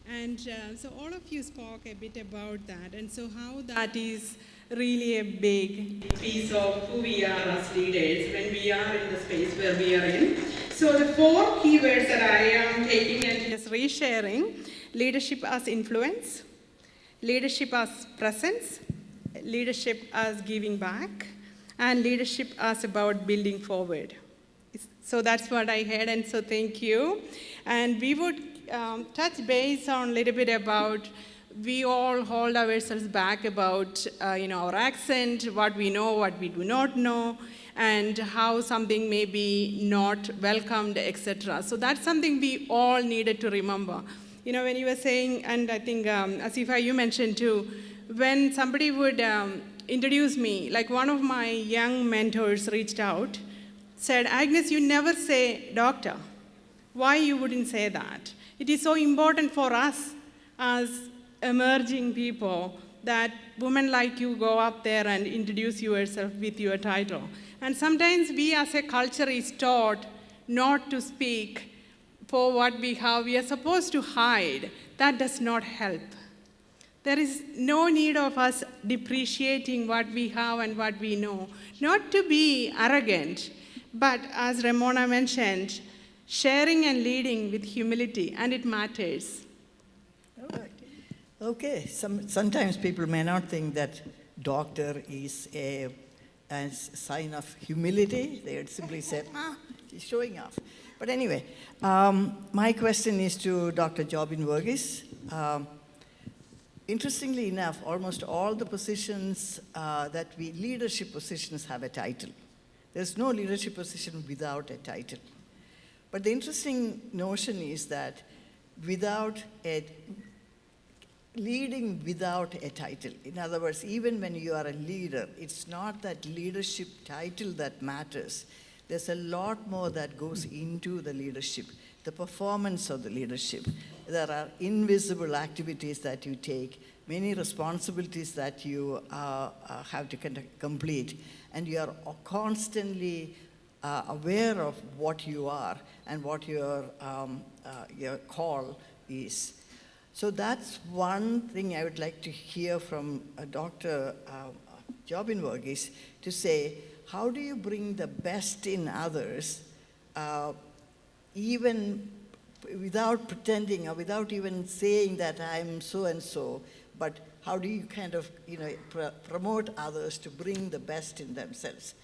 And so all of you spoke a bit about that, and so how that is really a big piece of who we are as leaders when we are in the space where we are in. So the 4 keywords that I am taking and just resharing: leadership as influence, leadership as presence, leadership as giving back, and leadership as about building forward. So that's what I heard, and so thank you. And we would touch base on a little bit about, we all hold ourselves back about our accent, what we know, what we do not know, and how something may be not welcomed, etc. So that's something we all needed to remember. When you were saying, and I think Aseefa, you mentioned too, when somebody would introduce me, like one of my young mentors reached out, said, Agnes, you never say doctor. Why you wouldn't say that? It is so important for us as emerging people that women like you go up there and introduce yourself with your title. And sometimes we as a culture is taught not to speak for what we have, we are supposed to hide. That does not help. There is no need of us depreciating what we have and what we know. Not to be arrogant, but as Ramona mentioned, sharing and leading with humility, and it matters. All right. Okay, sometimes people may not think that doctor is a sign of humility. They would simply say, he's showing off. But anyway, my question is to Dr. Jobin Varughese. Interestingly enough, almost all the positions leadership positions have a title. There's no leadership position without a title. But the interesting notion is that leading without a title. In other words, even when you are a leader, it's not that leadership title that matters. There's a lot more that goes into the leadership, the performance of the leadership. There are invisible activities that you take, many responsibilities that you have to complete, and you are constantly aware of what you are and what your call is. So that's one thing I would like to hear from Dr. Jobin Varughese, to say, how do you bring the best in others, even without pretending or without even saying that I'm so and so, but how do you kind of promote others to bring the best in themselves?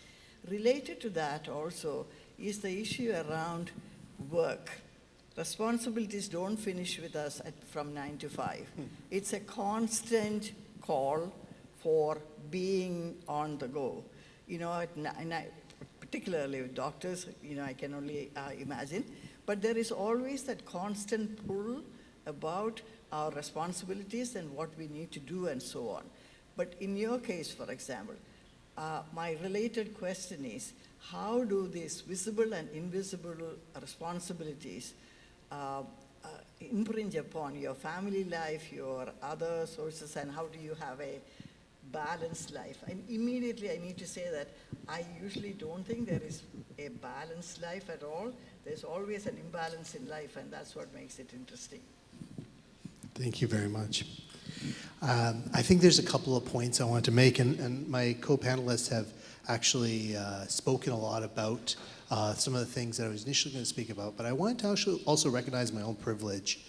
Related to that also is the issue around work. Responsibilities don't finish with us from 9 to 5. It's a constant call for being on the go. Particularly with doctors, I can only imagine. But there is always that constant pull about our responsibilities and what we need to do and so on. But in your case, for example, my related question is, how do these visible and invisible responsibilities impinge upon your family life, your other sources, and how do you have a balanced life? And immediately I need to say that I usually don't think there is a balanced life at all. There's always an imbalance in life, and that's what makes it interesting. Thank you very much. I think there's a couple of points I want to make, and my co-panelists have actually spoken a lot about some of the things that I was initially going to speak about, but I wanted to actually also recognize my own privilege.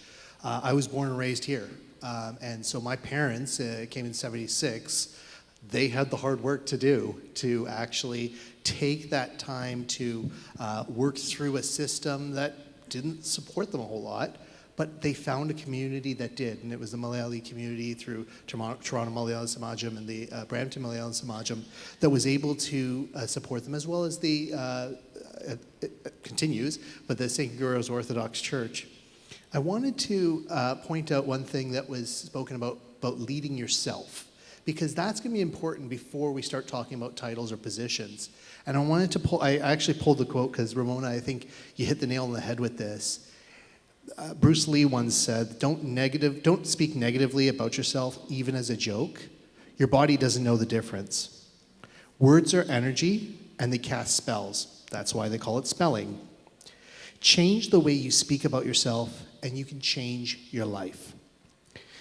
I was born and raised here, and so my parents came in '76. They had the hard work to do to actually take that time to work through a system that didn't support them a whole lot, but they found a community that did, and it was the Malayali community through Toronto Metropolitan University and the Brampton Metropolitan University that was able to support them, as well as the, it continues, but the St. Guru's Orthodox Church. I wanted to point out one thing that was spoken about leading yourself, because that's going to be important before we start talking about titles or positions. And I wanted to I actually pulled the quote because Ramona, I think you hit the nail on the head with this. Bruce Lee once said, don't speak negatively about yourself even as a joke. Your body doesn't know the difference. Words are energy and they cast spells. That's why they call it spelling. Change the way you speak about yourself and you can change your life.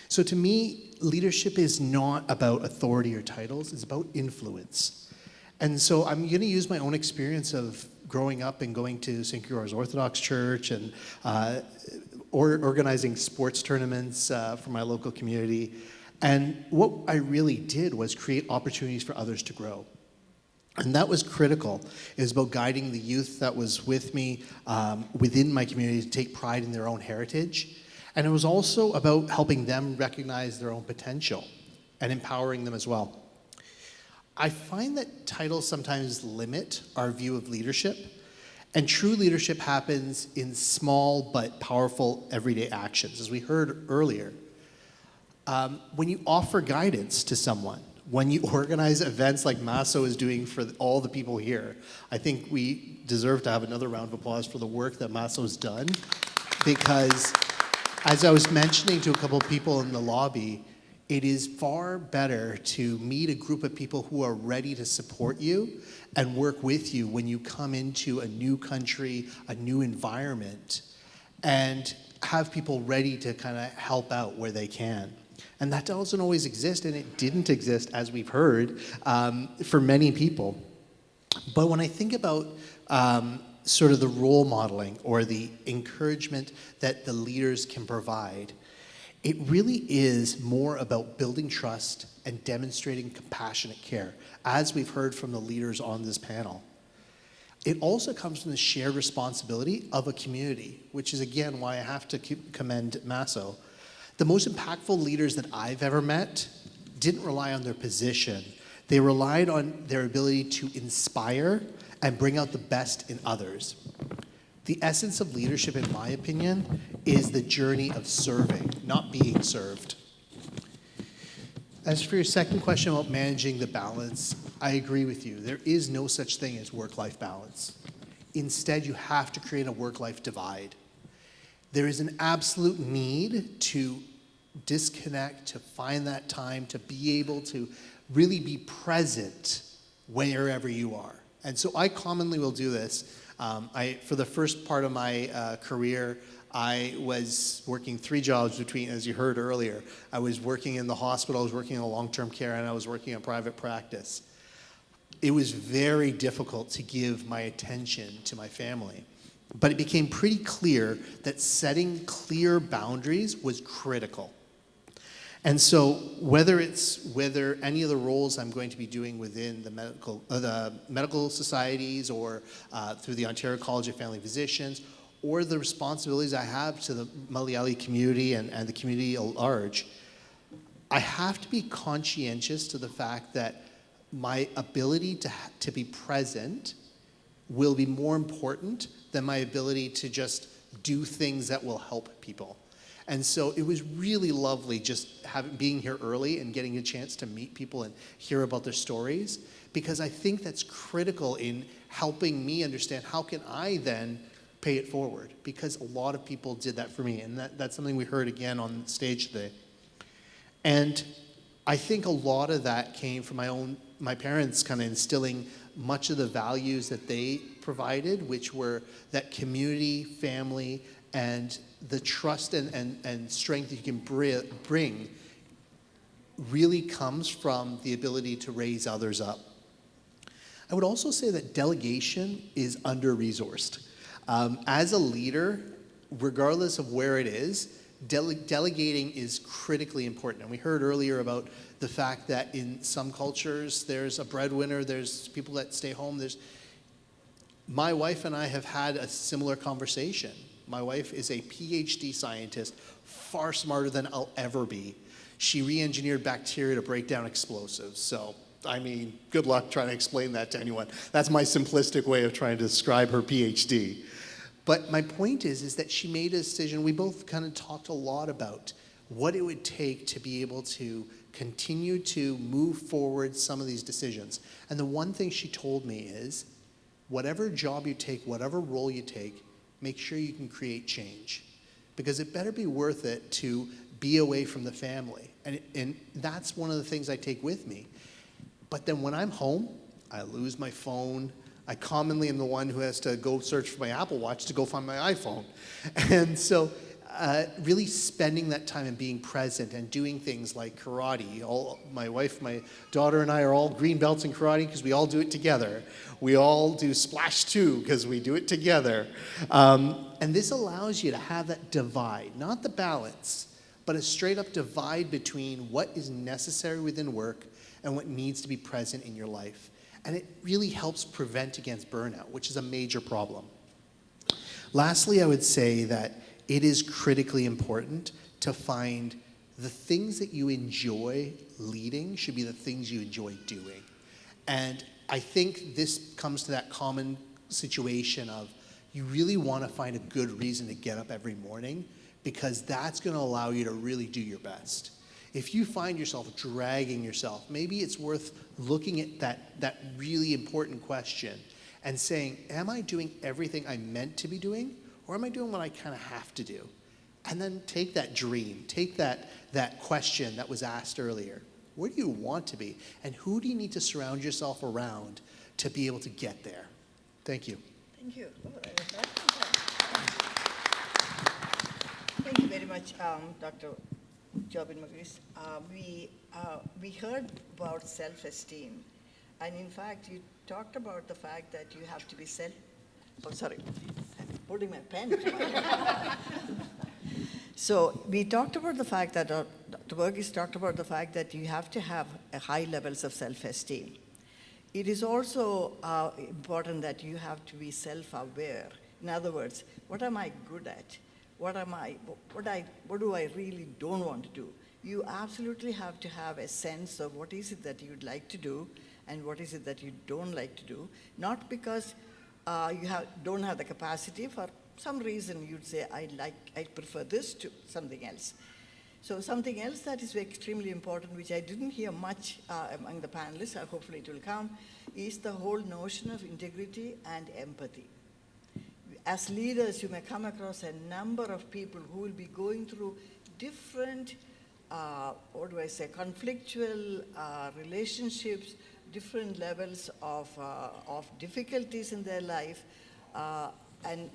So to me, leadership is not about authority or titles, it's about influence. And so I'm going to use my own experience of growing up and going to St. Guru's Orthodox Church and organizing sports tournaments for my local community. And what I really did was create opportunities for others to grow. And that was critical. It was about guiding the youth that was with me within my community to take pride in their own heritage. And it was also about helping them recognize their own potential and empowering them as well. I find that titles sometimes limit our view of leadership, and true leadership happens in small but powerful everyday actions. As we heard earlier, when you offer guidance to someone, when you organize events like Maso is doing for all the people here, I think we deserve to have another round of applause for the work that Maso has done, because as I was mentioning to a couple of people in the lobby, it is far better to meet a group of people who are ready to support you and work with you when you come into a new country, a new environment. and have people ready to kind of help out where they can. And that doesn't always exist, and it didn't exist, as we've heard, for many people. But when I think about sort of the role modeling or the encouragement that the leaders can provide, it really is more about building trust and demonstrating compassionate care, as we've heard from the leaders on this panel. It also comes from the shared responsibility of a community, which is, again, why I have to commend Maso. The most impactful leaders that I've ever met didn't rely on their position. They relied on their ability to inspire and bring out the best in others. The essence of leadership, in my opinion, is the journey of serving, not being served. As for your second question about managing the balance, I agree with you. There is no such thing as work-life balance. Instead, you have to create a work-life divide. There is an absolute need to disconnect, to find that time, to be able to really be present wherever you are. And so I commonly will do this. For the first part of my career, I was working 3 jobs between, as you heard earlier. I was working in the hospital, I was working in long-term care, and I was working in private practice. It was very difficult to give my attention to my family. But it became pretty clear that setting clear boundaries was critical. And so whether any of the roles I'm going to be doing within the medical societies or through the Ontario College of Family Physicians, or the responsibilities I have to the Malayali community and the community at large, I have to be conscientious to the fact that my ability to be present will be more important than my ability to just do things that will help people. And so it was really lovely just being here early and getting a chance to meet people and hear about their stories, because I think that's critical in helping me understand how can I then pay it forward, because a lot of people did that for me, and that's something we heard again on stage today. And I think a lot of that came from my parents kind of instilling much of the values that they provided, which were that community, family, and the trust and strength that you can bring really comes from the ability to raise others up. I would also say that delegation is under-resourced. As a leader, regardless of where it is, delegating is critically important. And we heard earlier about the fact that in some cultures, there's a breadwinner, there's people that stay home. My wife and I have had a similar conversation. My wife is a PhD scientist, far smarter than I'll ever be. She re-engineered bacteria to break down explosives. So, I mean, good luck trying to explain that to anyone. That's my simplistic way of trying to describe her PhD. But my point is that she made a decision. We both kind of talked a lot about what it would take to be able to continue to move forward some of these decisions. And the one thing she told me is, whatever job you take, whatever role you take, make sure you can create change. Because it better be worth it to be away from the family. And that's one of the things I take with me. But then when I'm home, I lose my phone. I commonly am the one who has to go search for my Apple Watch to go find my iPhone. And so really spending that time and being present and doing things like karate. My wife, my daughter, and I are all green belts in karate because we all do it together. We all do splash too because we do it together. And this allows you to have that divide, not the balance, but a straight up divide between what is necessary within work and what needs to be present in your life. And it really helps prevent against burnout, which is a major problem. Lastly, I would say that it is critically important to find the things that you enjoy leading should be the things you enjoy doing. And I think this comes to that common situation of you really want to find a good reason to get up every morning, because that's going to allow you to really do your best. If you find yourself dragging yourself, maybe it's worth looking at that really important question and saying, am I doing everything I'm meant to be doing, or am I doing what I kind of have to do? And then take that dream, take that question that was asked earlier. Where do you want to be? And who do you need to surround yourself around to be able to get there? Thank you. Thank you. Oh, that was fantastic. Dr. Jobin, we heard about self-esteem. And in fact, you talked about the fact that you have to be oh, sorry, I'm holding my pen. So we talked about the fact that, Dr. Varughese talked about the fact that you have to have high levels of self-esteem. It is also important that you have to be self-aware. In other words, what am I good at? What do I really don't want to do? You absolutely have to have a sense of what is it that you'd like to do and what is it that you don't like to do, not because you don't have the capacity. For some reason you'd say, I prefer this to something else. So something else that is extremely important, which I didn't hear much among the panelists, hopefully it will come, is the whole notion of integrity and empathy. As leaders, you may come across a number of people who will be going through different, conflictual relationships, different levels of difficulties in their life. And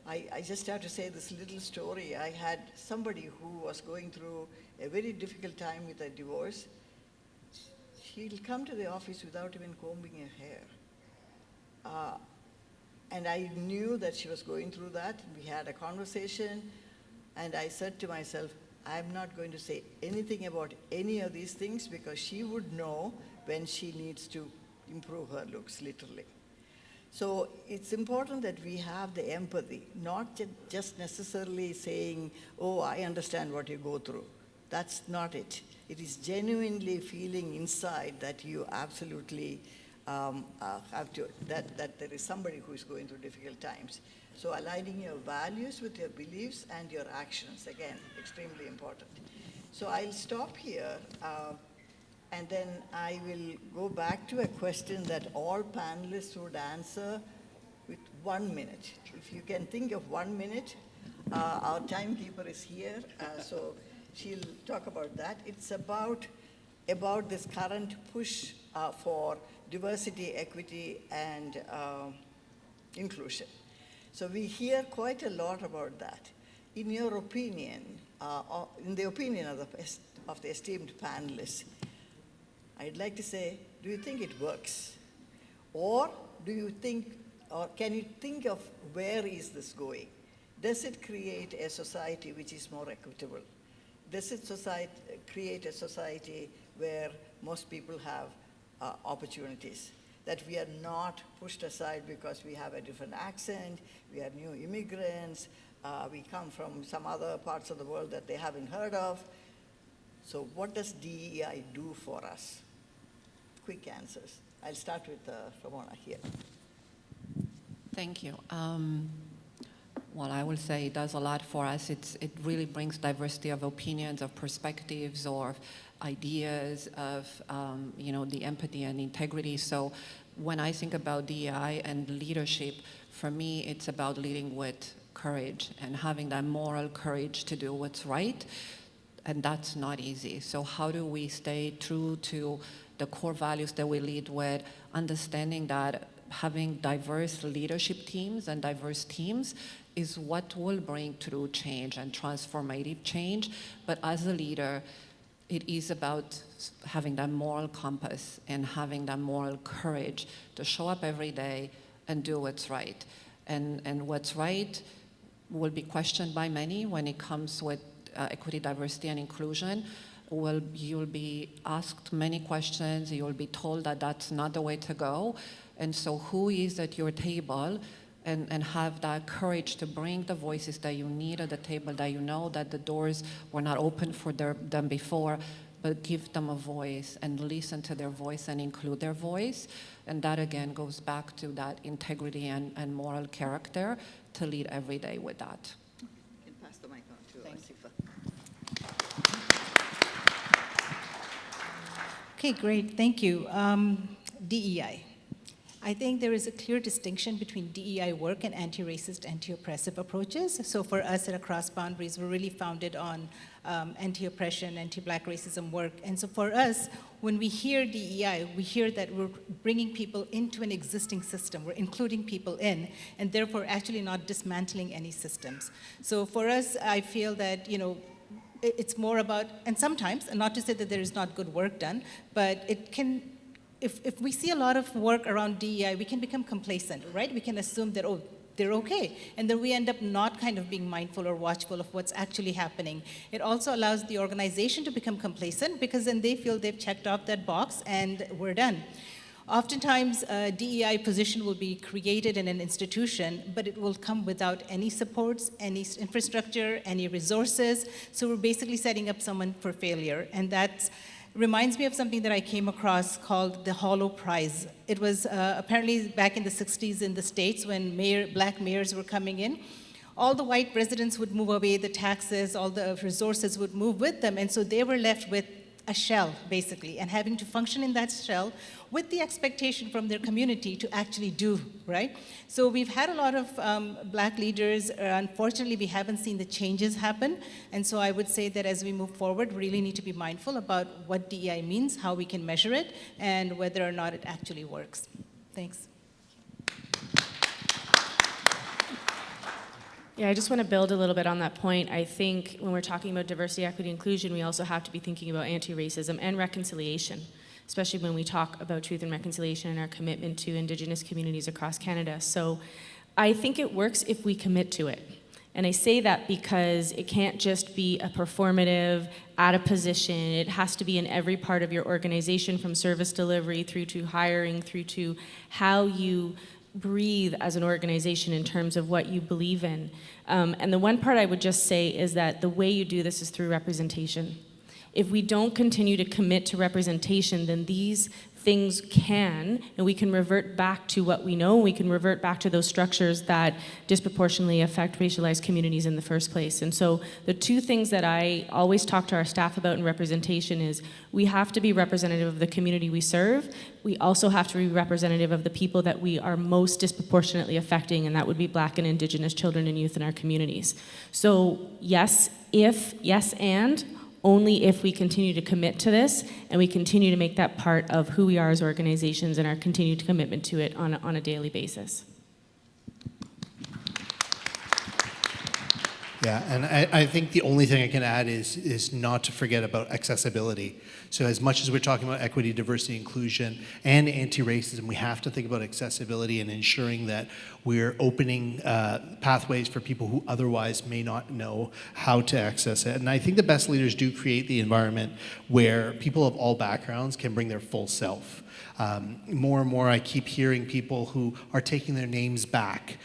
I just have to say this little story. I had somebody who was going through a very difficult time with a divorce. She'll come to the office without even combing her hair. And I knew that she was going through that. We had a conversation, and I said to myself, I'm not going to say anything about any of these things because she would know when she needs to improve her looks, literally. So it's important that we have the empathy, not just necessarily saying, oh, I understand what you go through. That's not it. It is genuinely feeling inside that you absolutely have to, that there is somebody who is going through difficult times. So aligning your values with your beliefs and your actions, again, extremely important. So I'll stop here, and then I will go back to a question that all panelists would answer with 1 minute. If you can think of 1 minute, our timekeeper is here, so she'll talk about that. It's about this current push for diversity, equity, and inclusion. So we hear quite a lot about that. In your opinion, in the opinion of the esteemed panelists, I'd like to say, do you think it works? Or do you think, or can you think of where is this going? Does it create a society which is more equitable? Does it create a society where most people have opportunities? That we are not pushed aside because we have a different accent, we are new immigrants, we come from some other parts of the world that they haven't heard of. So what does DEI do for us? Quick answers. I'll start with Ramona here. Thank you. Well, I will say it does a lot for us. It really brings diversity of opinions, of perspectives, or ideas, of the empathy and integrity. So when I think about DEI and leadership, for me, it's about leading with courage and having that moral courage to do what's right, and that's not easy. So how do we stay true to the core values that we lead with, understanding that having diverse leadership teams and diverse teams is what will bring true change and transformative change. But as a leader, it is about having that moral compass and having that moral courage to show up every day and do what's right. And what's right will be questioned by many when it comes with equity, diversity, and inclusion. You'll be asked many questions. You'll be told that that's not the way to go. And so who is at your table and have that courage to bring the voices that you need at the table, that you know that the doors were not open for them before, but give them a voice and listen to their voice and include their voice. And that again goes back to that integrity and moral character to lead every day with that. You can pass the mic on to Aseefa. Okay, great, thank you. DEI. I think there is a clear distinction between DEI work and anti-racist, anti-oppressive approaches. So for us at Across Boundaries, we're really founded on anti-oppression, anti-Black racism work. And so for us, when we hear DEI, we hear that we're bringing people into an existing system. We're including people in, and therefore actually not dismantling any systems. So for us, I feel that, it's more about, and sometimes, and not to say that there is not good work done, but it can, if we see a lot of work around DEI, we can become complacent, right? We can assume that, oh, they're okay. And then we end up not kind of being mindful or watchful of what's actually happening. It also allows the organization to become complacent because then they feel they've checked off that box and we're done. Oftentimes, a DEI position will be created in an institution, but it will come without any supports, any infrastructure, any resources. So we're basically setting up someone for failure. And that reminds me of something that I came across called the Hollow Prize. It was apparently back in the 60s in the States when Black mayors were coming in. All the white residents would move away, the taxes, all the resources would move with them. And so they were left with a shell, basically, and having to function in that shell with the expectation from their community to actually do, right? So we've had a lot of Black leaders. Unfortunately, we haven't seen the changes happen. And so I would say that as we move forward, we really need to be mindful about what DEI means, how we can measure it, and whether or not it actually works. Thanks. Yeah, I just want to build a little bit on that point. I think when we're talking about diversity, equity, inclusion, we also have to be thinking about anti-racism and reconciliation, especially when we talk about truth and reconciliation and our commitment to Indigenous communities across Canada. So I think it works if we commit to it. And I say that because it can't just be a performative, at a position. It has to be in every part of your organization, from service delivery through to hiring, through to how you breathe as an organization in terms of what you believe in. And the one part I would just say is that the way you do this is through representation. If we don't continue to commit to representation, then these things can, and we can revert back to what we know, we can revert back to those structures that disproportionately affect racialized communities in the first place. And so the two things that I always talk to our staff about in representation is we have to be representative of the community we serve. We also have to be representative of the people that we are most disproportionately affecting, and that would be Black and Indigenous children and youth in our communities. So yes, and only if we continue to commit to this and we continue to make that part of who we are as organizations and our continued commitment to it on a daily basis. Yeah, and I think the only thing I can add is not to forget about accessibility. So as much as we're talking about equity, diversity, inclusion, and anti-racism, we have to think about accessibility and ensuring that we're opening pathways for people who otherwise may not know how to access it. And I think the best leaders do create the environment where people of all backgrounds can bring their full self. More and more I keep hearing people who are taking their names back,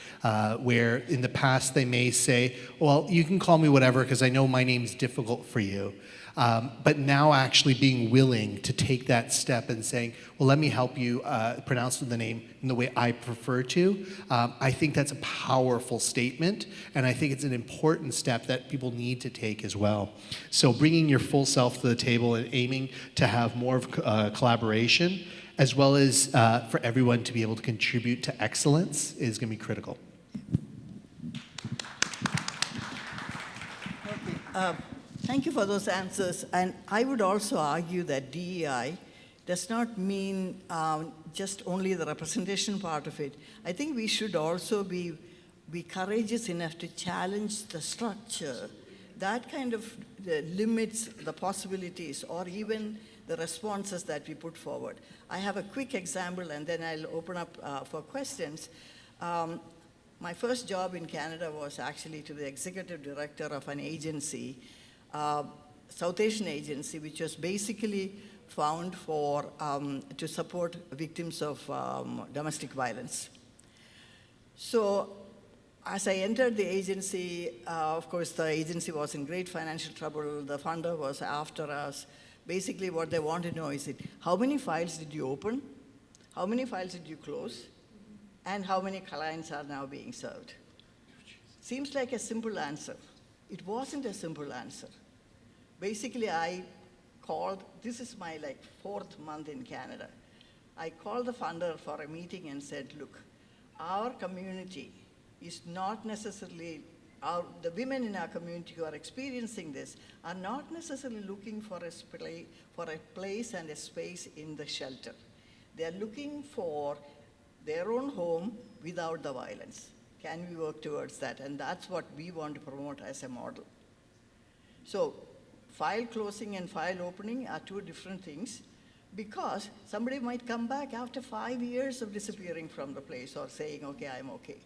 where in the past they may say, well, you can call me whatever because I know my name's difficult for you. But now actually being willing to take that step and saying, well, let me help you pronounce the name in the way I prefer to. I think that's a powerful statement, and I think it's an important step that people need to take as well. So bringing your full self to the table and aiming to have more of collaboration, as well as for everyone to be able to contribute to excellence, is going to be critical. Okay. Thank you for those answers. And I would also argue that DEI does not mean just only the representation part of it. I think we should also be courageous enough to challenge the structure. That kind of limits the possibilities or even the responses that we put forward. I have a quick example and then I'll open up for questions. My first job in Canada was actually to the executive director of an agency, South Asian agency, which was basically found for to support victims of domestic violence. So as I entered the agency, of course, the agency was in great financial trouble. The funder was after us. Basically, what they want to know is how many files did you open? How many files did you close? And how many clients are now being served? Seems like a simple answer. It wasn't a simple answer. Basically, I called, this is my 4th month in Canada. I called the funder for a meeting and said, look, our community is not necessarily, the women in our community who are experiencing this are not necessarily looking for a place and a space in the shelter. They are looking for their own home without the violence. Can we work towards that? And that's what we want to promote as a model. So file closing and file opening are two different things, because somebody might come back after 5 years of disappearing from the place or saying, okay, I'm okay.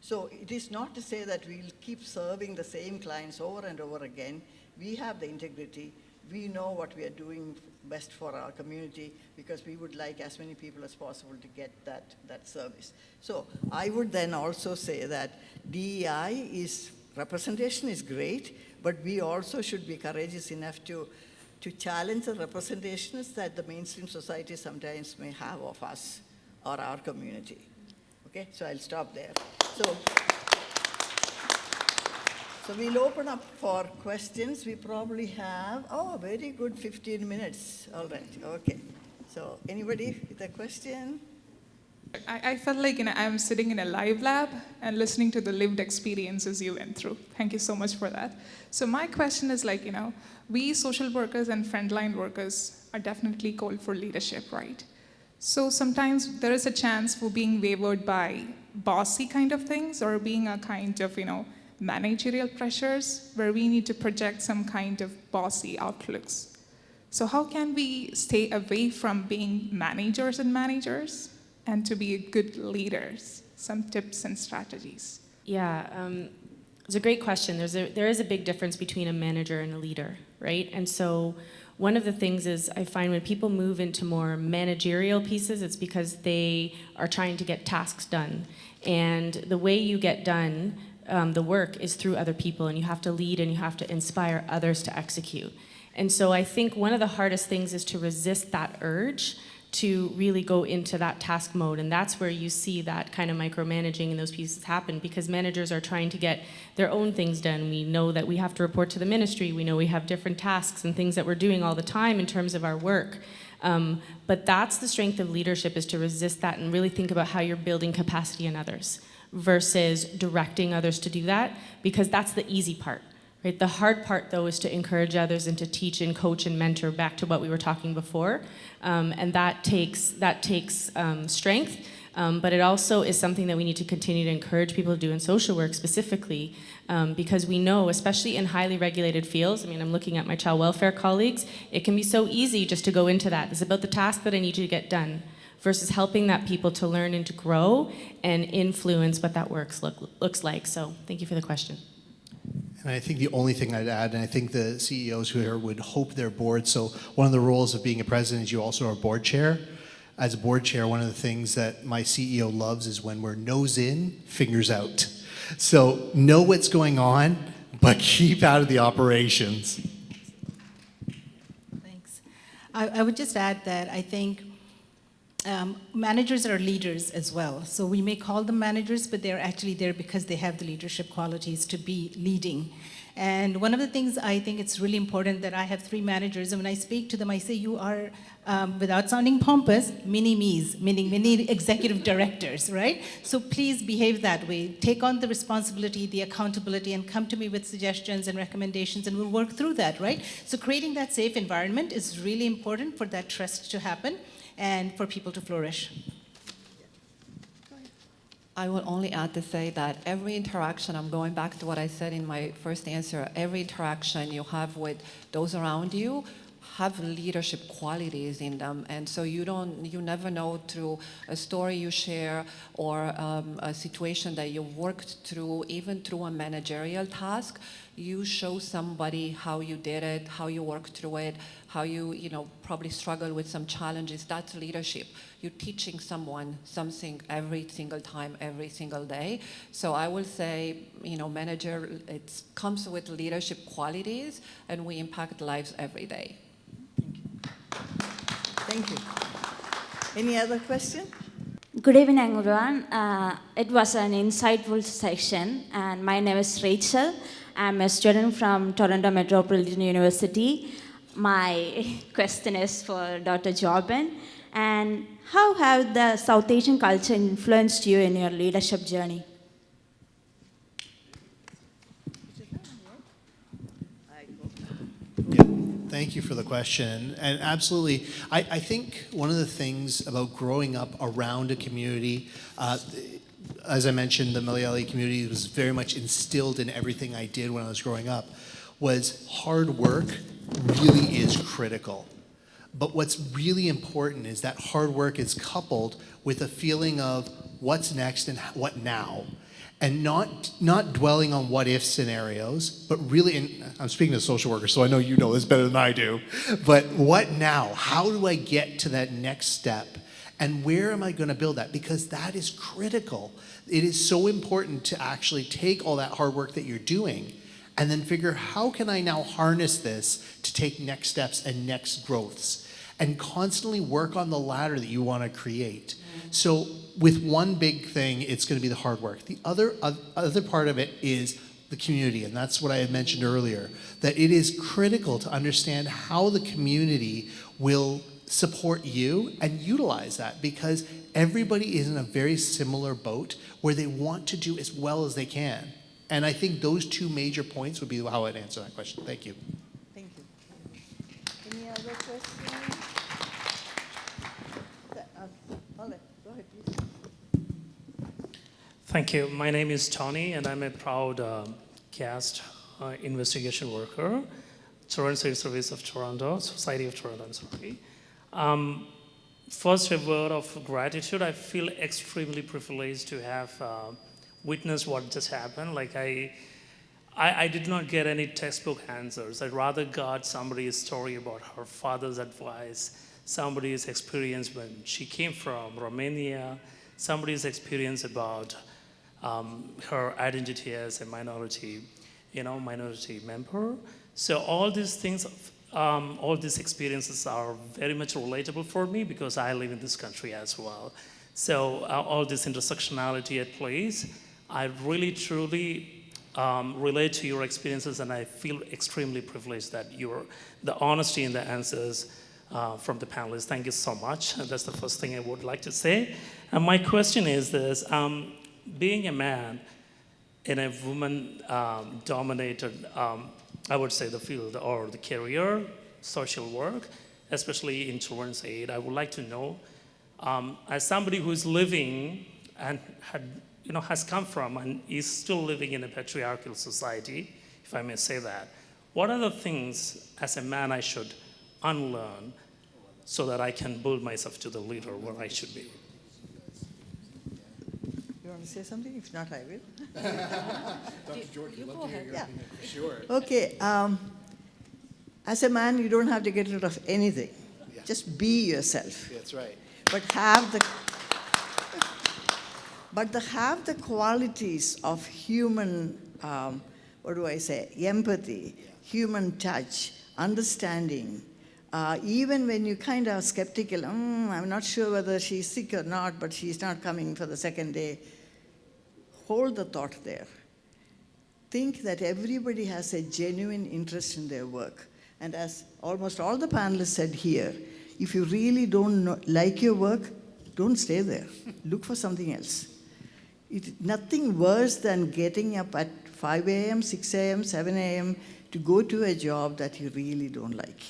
So it is not to say that we'll keep serving the same clients over and over again. We have the integrity. We know what we are doing best for our community, because we would like as many people as possible to get that service. So I would then also say that DEI representation is great, but we also should be courageous enough to challenge the representations that the mainstream society sometimes may have of us or our community. Okay, so I'll stop there. So we'll open up for questions. We probably have, very good 15 minutes. All right, okay. So anybody with a question? I felt like I'm sitting in a live lab and listening to the lived experiences you went through. Thank you so much for that. So my question is we social workers and frontline workers are definitely called for leadership, right? So sometimes there is a chance for being wavered by bossy kind of things, or being a kind of, managerial pressures where we need to project some kind of bossy outlooks. So how can we stay away from being managers and to be good leaders? Some tips and strategies. Yeah, it's a great question. There is a big difference between a manager and a leader, right? And so one of the things is I find when people move into more managerial pieces, it's because they are trying to get tasks done. And the way you get done the work is through other people, and you have to lead and you have to inspire others to execute. And so I think one of the hardest things is to resist that urge to really go into that task mode. And that's where you see that kind of micromanaging and those pieces happen, because managers are trying to get their own things done. We know that we have to report to the ministry. We know we have different tasks and things that we're doing all the time in terms of our work. But that's the strength of leadership, is to resist that and really think about how you're building capacity in others versus directing others to do that, because that's the easy part. Right? The hard part, though, is to encourage others and to teach and coach and mentor, back to what we were talking before. And that takes strength, but it also is something that we need to continue to encourage people to do in social work specifically, because we know, especially in highly regulated fields, I'm looking at my child welfare colleagues, it can be so easy just to go into that. It's about the task that I need you to get done, versus helping that people to learn and to grow and influence what that work looks like. So thank you for the question. And I think the only thing I'd add, and I think the CEOs who are here would hope they're board. So one of the roles of being a president is you also are board chair. As a board chair, one of the things that my CEO loves is when we're nose in, fingers out. So know what's going on, but keep out of the operations. Thanks. I would just add that I think managers are leaders as well. So we may call them managers, but they're actually there because they have the leadership qualities to be leading. And one of the things I think it's really important that I have 3 managers, and when I speak to them, I say you are, without sounding pompous, mini-me's, meaning mini executive directors, right? So please behave that way. Take on the responsibility, the accountability, and come to me with suggestions and recommendations, and we'll work through that, right? So creating that safe environment is really important for that trust to happen and for people to flourish. I will only add to say that every interaction, I'm going back to what I said in my first answer, every interaction you have with those around you have leadership qualities in them, and so you never know, through a story you share or a situation that you worked through, even through a managerial task, you show somebody how you did it, how you worked through it, how you probably struggle with some challenges. That's leadership. You're teaching someone something every single time, every single day. So I will say, manager, it comes with leadership qualities, and we impact lives every day. Thank you. Any other question? Good evening, everyone. It was an insightful session, and my name is Rachel. I'm a student from Toronto Metropolitan University. My question is for Dr. Jobin. And how have the South Asian culture influenced you in your leadership journey? Yeah, thank you for the question. And absolutely, I think one of the things about growing up around a community, as I mentioned, the Malayali community was very much instilled in everything I did when I was growing up, was hard work really is critical. But what's really important is that hard work is coupled with a feeling of what's next and what now. And not dwelling on what if scenarios, but really, and I'm speaking to social workers, so I know you know this better than I do, but what now? How do I get to that next step? And where am I going to build that? Because that is critical. It is so important to actually take all that hard work that you're doing and then figure, how can I now harness this to take next steps and next growths? And constantly work on the ladder that you want to create. So with one big thing, it's going to be the hard work. The other part of it is the community, and that's what I had mentioned earlier, that it is critical to understand how the community will support you and utilize that, because everybody is in a very similar boat where they want to do as well as they can. And I think those two major points would be how I'd answer that question. Thank you. Thank you. Any other questions? Go ahead, please. Thank you. My name is Tony, and I'm a proud caste investigation worker, Director of Toronto, Society of Toronto, I'm sorry. First, a word of gratitude. I feel extremely privileged to have witnessed what just happened. Like I did not get any textbook answers. I rather got somebody's story about her father's advice, somebody's experience when she came from Romania, somebody's experience about her identity as a minority member. So all these things, all these experiences are very much relatable for me because I live in this country as well. So all this intersectionality at plays, I really truly relate to your experiences, and I feel extremely privileged that the honesty in the answers from the panelists. Thank you so much. And that's the first thing I would like to say. And my question is this, being a man in a woman-dominated, I would say the field or the career, social work, especially in children's aid, I would like to know, as somebody who is living and has come from and is still living in a patriarchal society, if I may say that, what are the things as a man I should unlearn so that I can build myself to the leader where I should be? You want to say something? If not, I will. Dr. George, you love go to hear ahead. your Yeah. opinion, for sure. Okay. As a man, you don't have to get rid of anything. Yeah. Just be yourself. That's right. But have the qualities of human, empathy, human touch, understanding. Even when you kind of skeptical, I'm not sure whether she's sick or not, but she's not coming for the second day. Hold the thought there. Think that everybody has a genuine interest in their work. And as almost all the panelists said here, if you really don't like your work, don't stay there. Look for something else. Nothing worse than getting up at 5 a.m., 6 a.m., 7 a.m. to go to a job that you really don't like.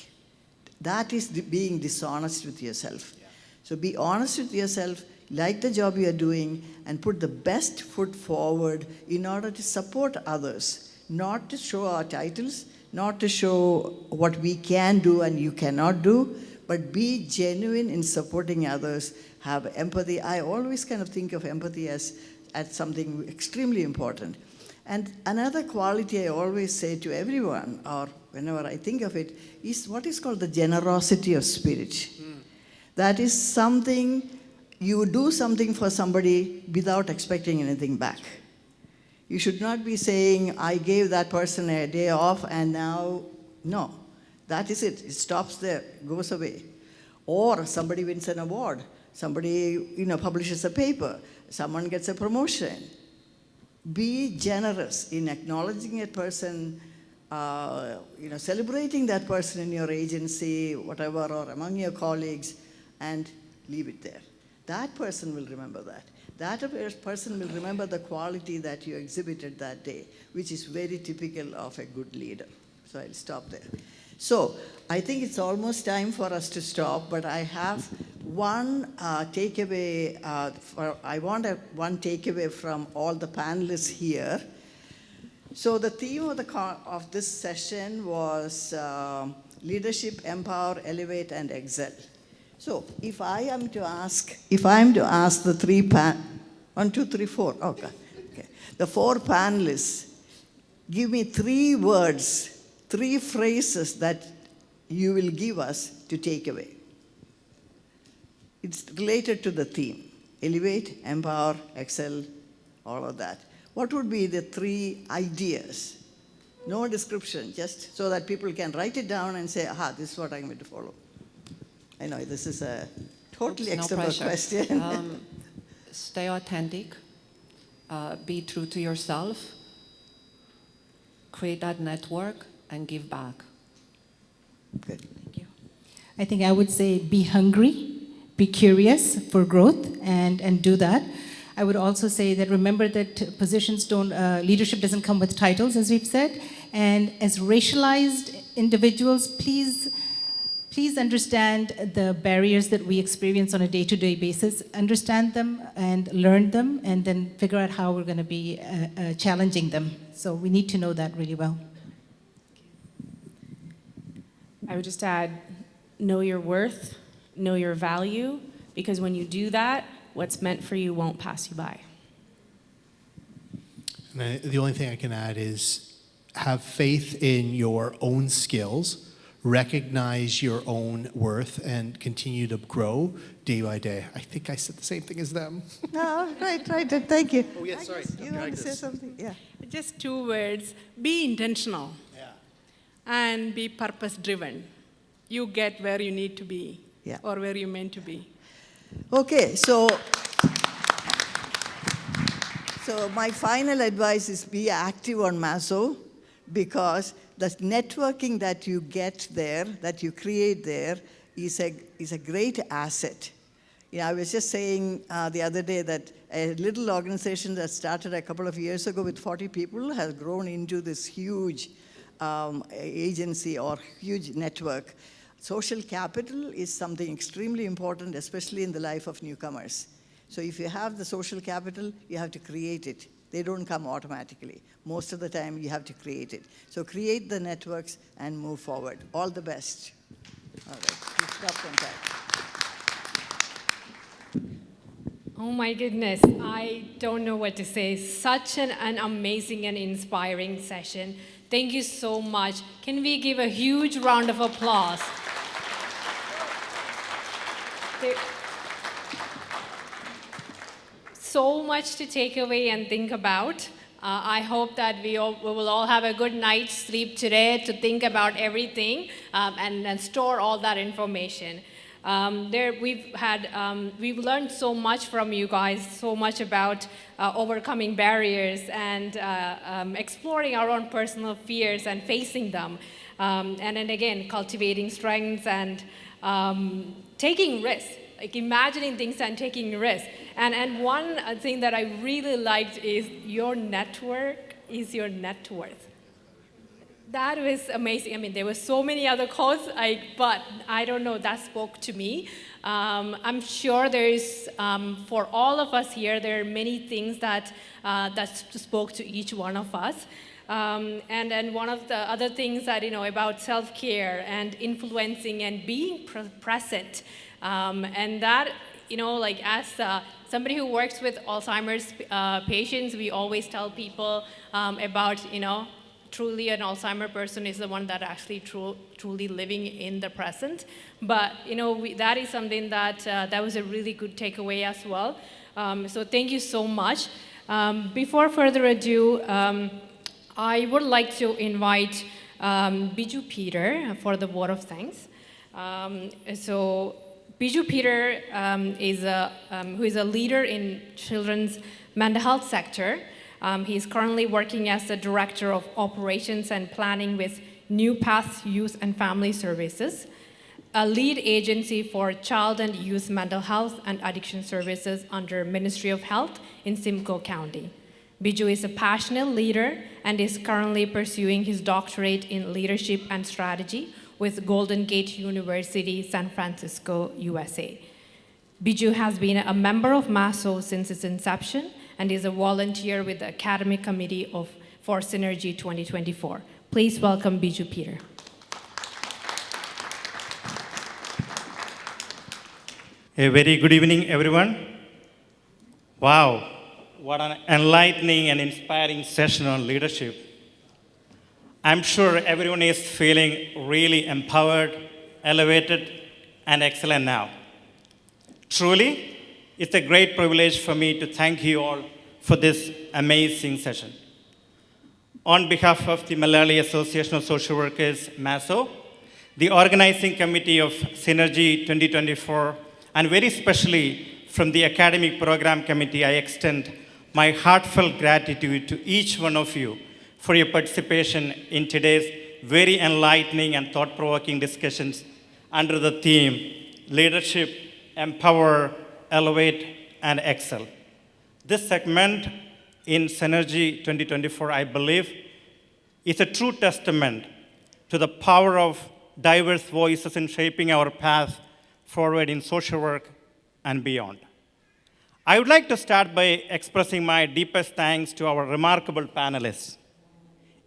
That is being dishonest with yourself. Yeah. So be honest with yourself, like the job you are doing, and put the best foot forward in order to support others, not to show our titles, not to show what we can do and you cannot do, but be genuine in supporting others, have empathy. I always kind of think of empathy as something extremely important. And another quality I always say to everyone, or whenever I think of it, is what is called the generosity of spirit. That is something, you do something for somebody without expecting anything back. You should not be saying, I gave that person a day off and now, no. That is it. It stops there, goes away. Or somebody wins an award. Somebody publishes a paper. Someone gets a promotion. Be generous in acknowledging a person, celebrating that person in your agency, whatever, or among your colleagues, and leave it there. that person will remember that. That person will remember the quality that you exhibited that day, which is very typical of a good leader. So I'll stop there. So I think it's almost time for us to stop, but I have one takeaway. I want one takeaway from all the panelists here. So the theme of this session was leadership, empower, elevate, and excel. So if I am to ask the three one, two, three, four. Okay. The four panelists, give me 3 words, 3 phrases that you will give us to take away. It's related to the theme. Elevate, empower, excel, all of that. What would be the 3 ideas? No description, just so that people can write it down and say, aha, this is what I'm going to follow. I know this is a totally external question. Stay authentic, be true to yourself, create that network, and give back. Good. Thank you. I think I would say be hungry, be curious for growth, and do that. I would also say that remember that positions leadership doesn't come with titles, as we've said, and as racialized individuals, please understand the barriers that we experience on a day-to-day basis, understand them and learn them, and then figure out how we're going to be challenging them. So we need to know that really well. I would just add, know your worth, know your value, because when you do that, what's meant for you won't pass you by. And the only thing I can add is have faith in your own skills, recognize your own worth, and continue to grow day by day. I think I said the same thing as them. No, right. Thank you. Oh, yes, sorry. You want to say something? Yeah. Just 2 words. Be intentional. Yeah. And be purpose-driven. You get where you need to be, yeah, or where you're meant to be. Okay, so my final advice is be active on Maso, because the networking that you get there, that you create there, is a great asset. I was just saying the other day that a little organization that started a couple of years ago with 40 people has grown into this huge agency or huge network. Social capital is something extremely important, especially in the life of newcomers. So if you have the social capital, you have to create it. They don't come automatically. Most of the time, you have to create it. So create the networks and move forward. All the best. All right, please stop contact. Oh my goodness, I don't know what to say. Such an amazing and inspiring session. Thank you so much. Can we give a huge round of applause? So much to take away and think about. I hope that we will all have a good night's sleep today to think about everything and store all that information. We've learned so much from you guys, so much about overcoming barriers and exploring our own personal fears and facing them. And then again, cultivating strengths and taking risks, like imagining things and taking risks. And one thing that I really liked is your network is your net worth. That was amazing. I mean, there were so many other quotes, but I don't know, that spoke to me. I'm sure there is, for all of us here, there are many things that spoke to each one of us. And one of the other things that, about self-care and influencing and being present. And that, as somebody who works with Alzheimer's patients, we always tell people about, truly an Alzheimer person is the one that actually truly living in the present. But, that is something that was a really good takeaway as well. So thank you so much. Before further ado, I would like to invite Biju Peter for the vote of thanks. So Biju Peter who is a leader in children's mental health sector. He is currently working as the Director of Operations and Planning with New Paths Youth and Family Services. a lead agency for child and youth mental health and addiction services under Ministry of Health in Simcoe County. Biju is a passionate leader and is currently pursuing his doctorate in leadership and strategy with Golden Gate University, San Francisco, USA. Biju has been a member of MASO since its inception and is a volunteer with the Academic Committee for Synergy 2024. Please welcome Biju Peter. A very good evening, everyone. Wow, what an enlightening and inspiring session on leadership. I'm sure everyone is feeling really empowered, elevated, and excellent now. Truly, it's a great privilege for me to thank you all for this amazing session. On behalf of the Malayali Association of Social Workers, MASO, the organizing committee of Synergy 2024, and very especially from the Academic Program Committee, I extend my heartfelt gratitude to each one of you for your participation in today's very enlightening and thought-provoking discussions under the theme, Leadership, Empower, Elevate, and Excel. This segment in Synergy 2024, I believe, is a true testament to the power of diverse voices in shaping our path forward in social work and beyond. I would like to start by expressing my deepest thanks to our remarkable panelists.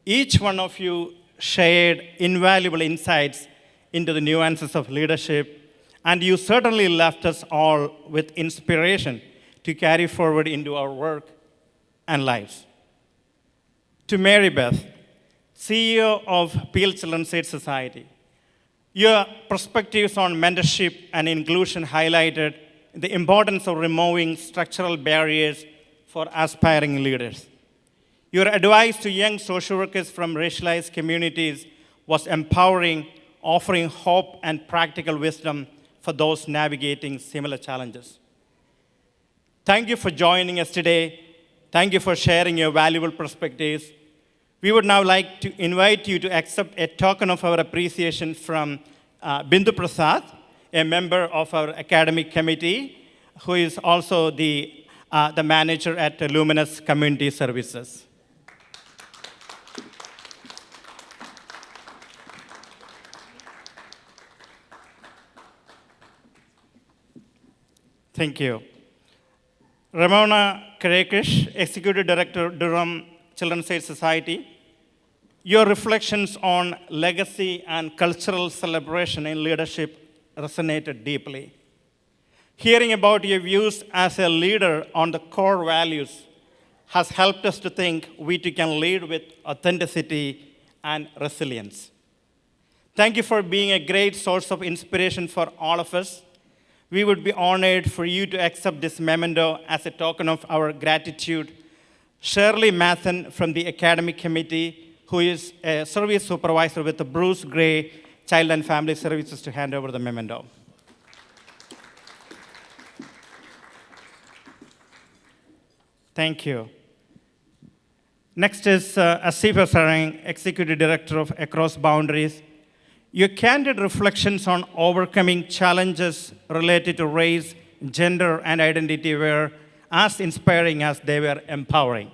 Each one of you shared invaluable insights into the nuances of leadership, and you certainly left us all with inspiration to carry forward into our work and lives. To Mary Beth, CEO of Peel Children's Aid Society, your perspectives on mentorship and inclusion highlighted the importance of removing structural barriers for aspiring leaders. Your advice to young social workers from racialized communities was empowering, offering hope and practical wisdom for those navigating similar challenges. Thank you for joining us today. Thank you for sharing your valuable perspectives. We would now like to invite you to accept a token of our appreciation from Bindu Prasad, a member of our academic committee, who is also the manager at Luminous Community Services. Thank you. Ramona, Chereches, Executive Director, Durham Children's Aid Society. Your reflections on legacy and cultural celebration in leadership resonated deeply. Hearing about your views as a leader on the core values has helped us to think we too can lead with authenticity and resilience. Thank you for being a great source of inspiration for all of us. We would be honored for you to accept this memento as a token of our gratitude. Shirley Mathen from the Academic Committee, who is a service supervisor with the Bruce Gray Child and Family Services, to hand over the memento. Thank you. Next is Aseefa Sarang, Executive Director of Across Boundaries. Your candid reflections on overcoming challenges related to race, gender, and identity were as inspiring as they were empowering.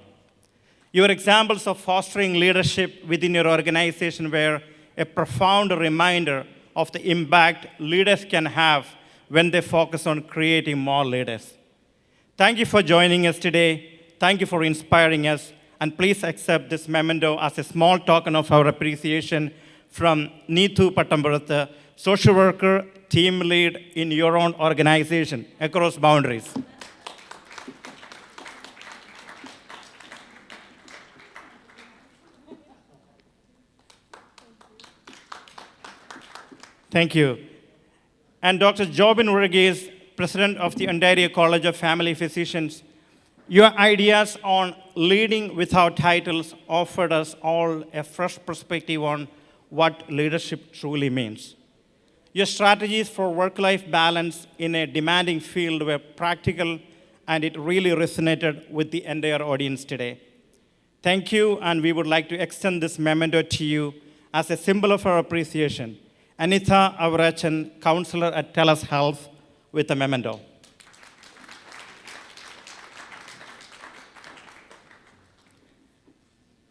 Your examples of fostering leadership within your organization were a profound reminder of the impact leaders can have when they focus on creating more leaders. Thank you for joining us today. Thank you for inspiring us. And please accept this memento as a small token of our appreciation from Neethu Pattampurathu, social worker, team lead in your own organization, Across Boundaries. Thank you. And Dr. Jobin Varughese, President of the Ontario College of Family Physicians, your ideas on leading without titles offered us all a fresh perspective on what leadership truly means. Your strategies for work-life balance in a demanding field were practical, and it really resonated with the entire audience today. Thank you, and we would like to extend this memento to you as a symbol of our appreciation. Anita Avrachan, counselor at TELUS Health, with a memento.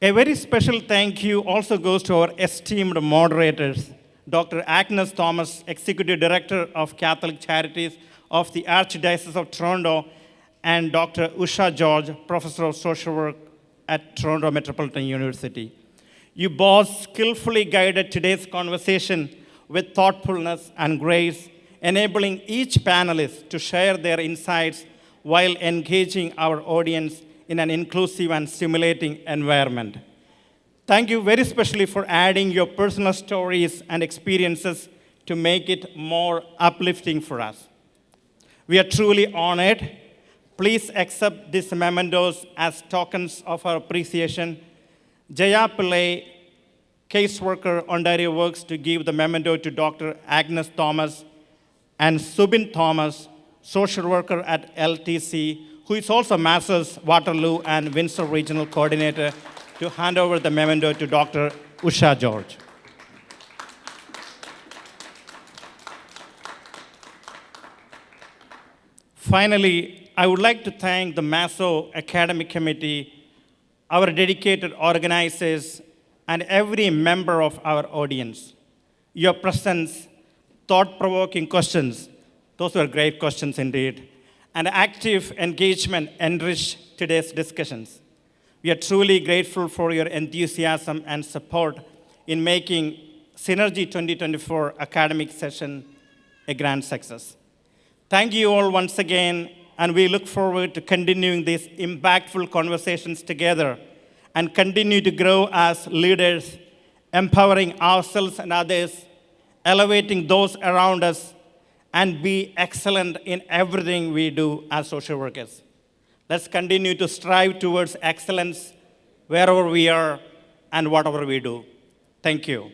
A very special thank you also goes to our esteemed moderators, Dr. Agnes Thomas, Executive Director of Catholic Charities of the Archdiocese of Toronto, and Dr. Usha George, Professor of Social Work at Toronto Metropolitan University. You both skillfully guided today's conversation with thoughtfulness and grace, enabling each panelist to share their insights while engaging our audience in an inclusive and stimulating environment. Thank you very specially for adding your personal stories and experiences to make it more uplifting for us. We are truly honored. Please accept these mementos as tokens of our appreciation. Jaya Pillai, caseworker, Ontario Works, to give the memento to Dr. Agnes Thomas, and Subin Thomas, social worker at LTC, who is also Masters Waterloo and Windsor Regional Coordinator, to hand over the memento to Dr. Usha George. Finally, I would like to thank the Maso Academic Committee, our dedicated organizers, and every member of our audience. Your presence, thought-provoking questions, those were great questions indeed, and active engagement enriched today's discussions. We are truly grateful for your enthusiasm and support in making Synergy 2024 academic session a grand success. Thank you all once again, and we look forward to continuing these impactful conversations together and continue to grow as leaders, empowering ourselves and others, elevating those around us, and be excellent in everything we do as social workers. Let's continue to strive towards excellence wherever we are and whatever we do. Thank you.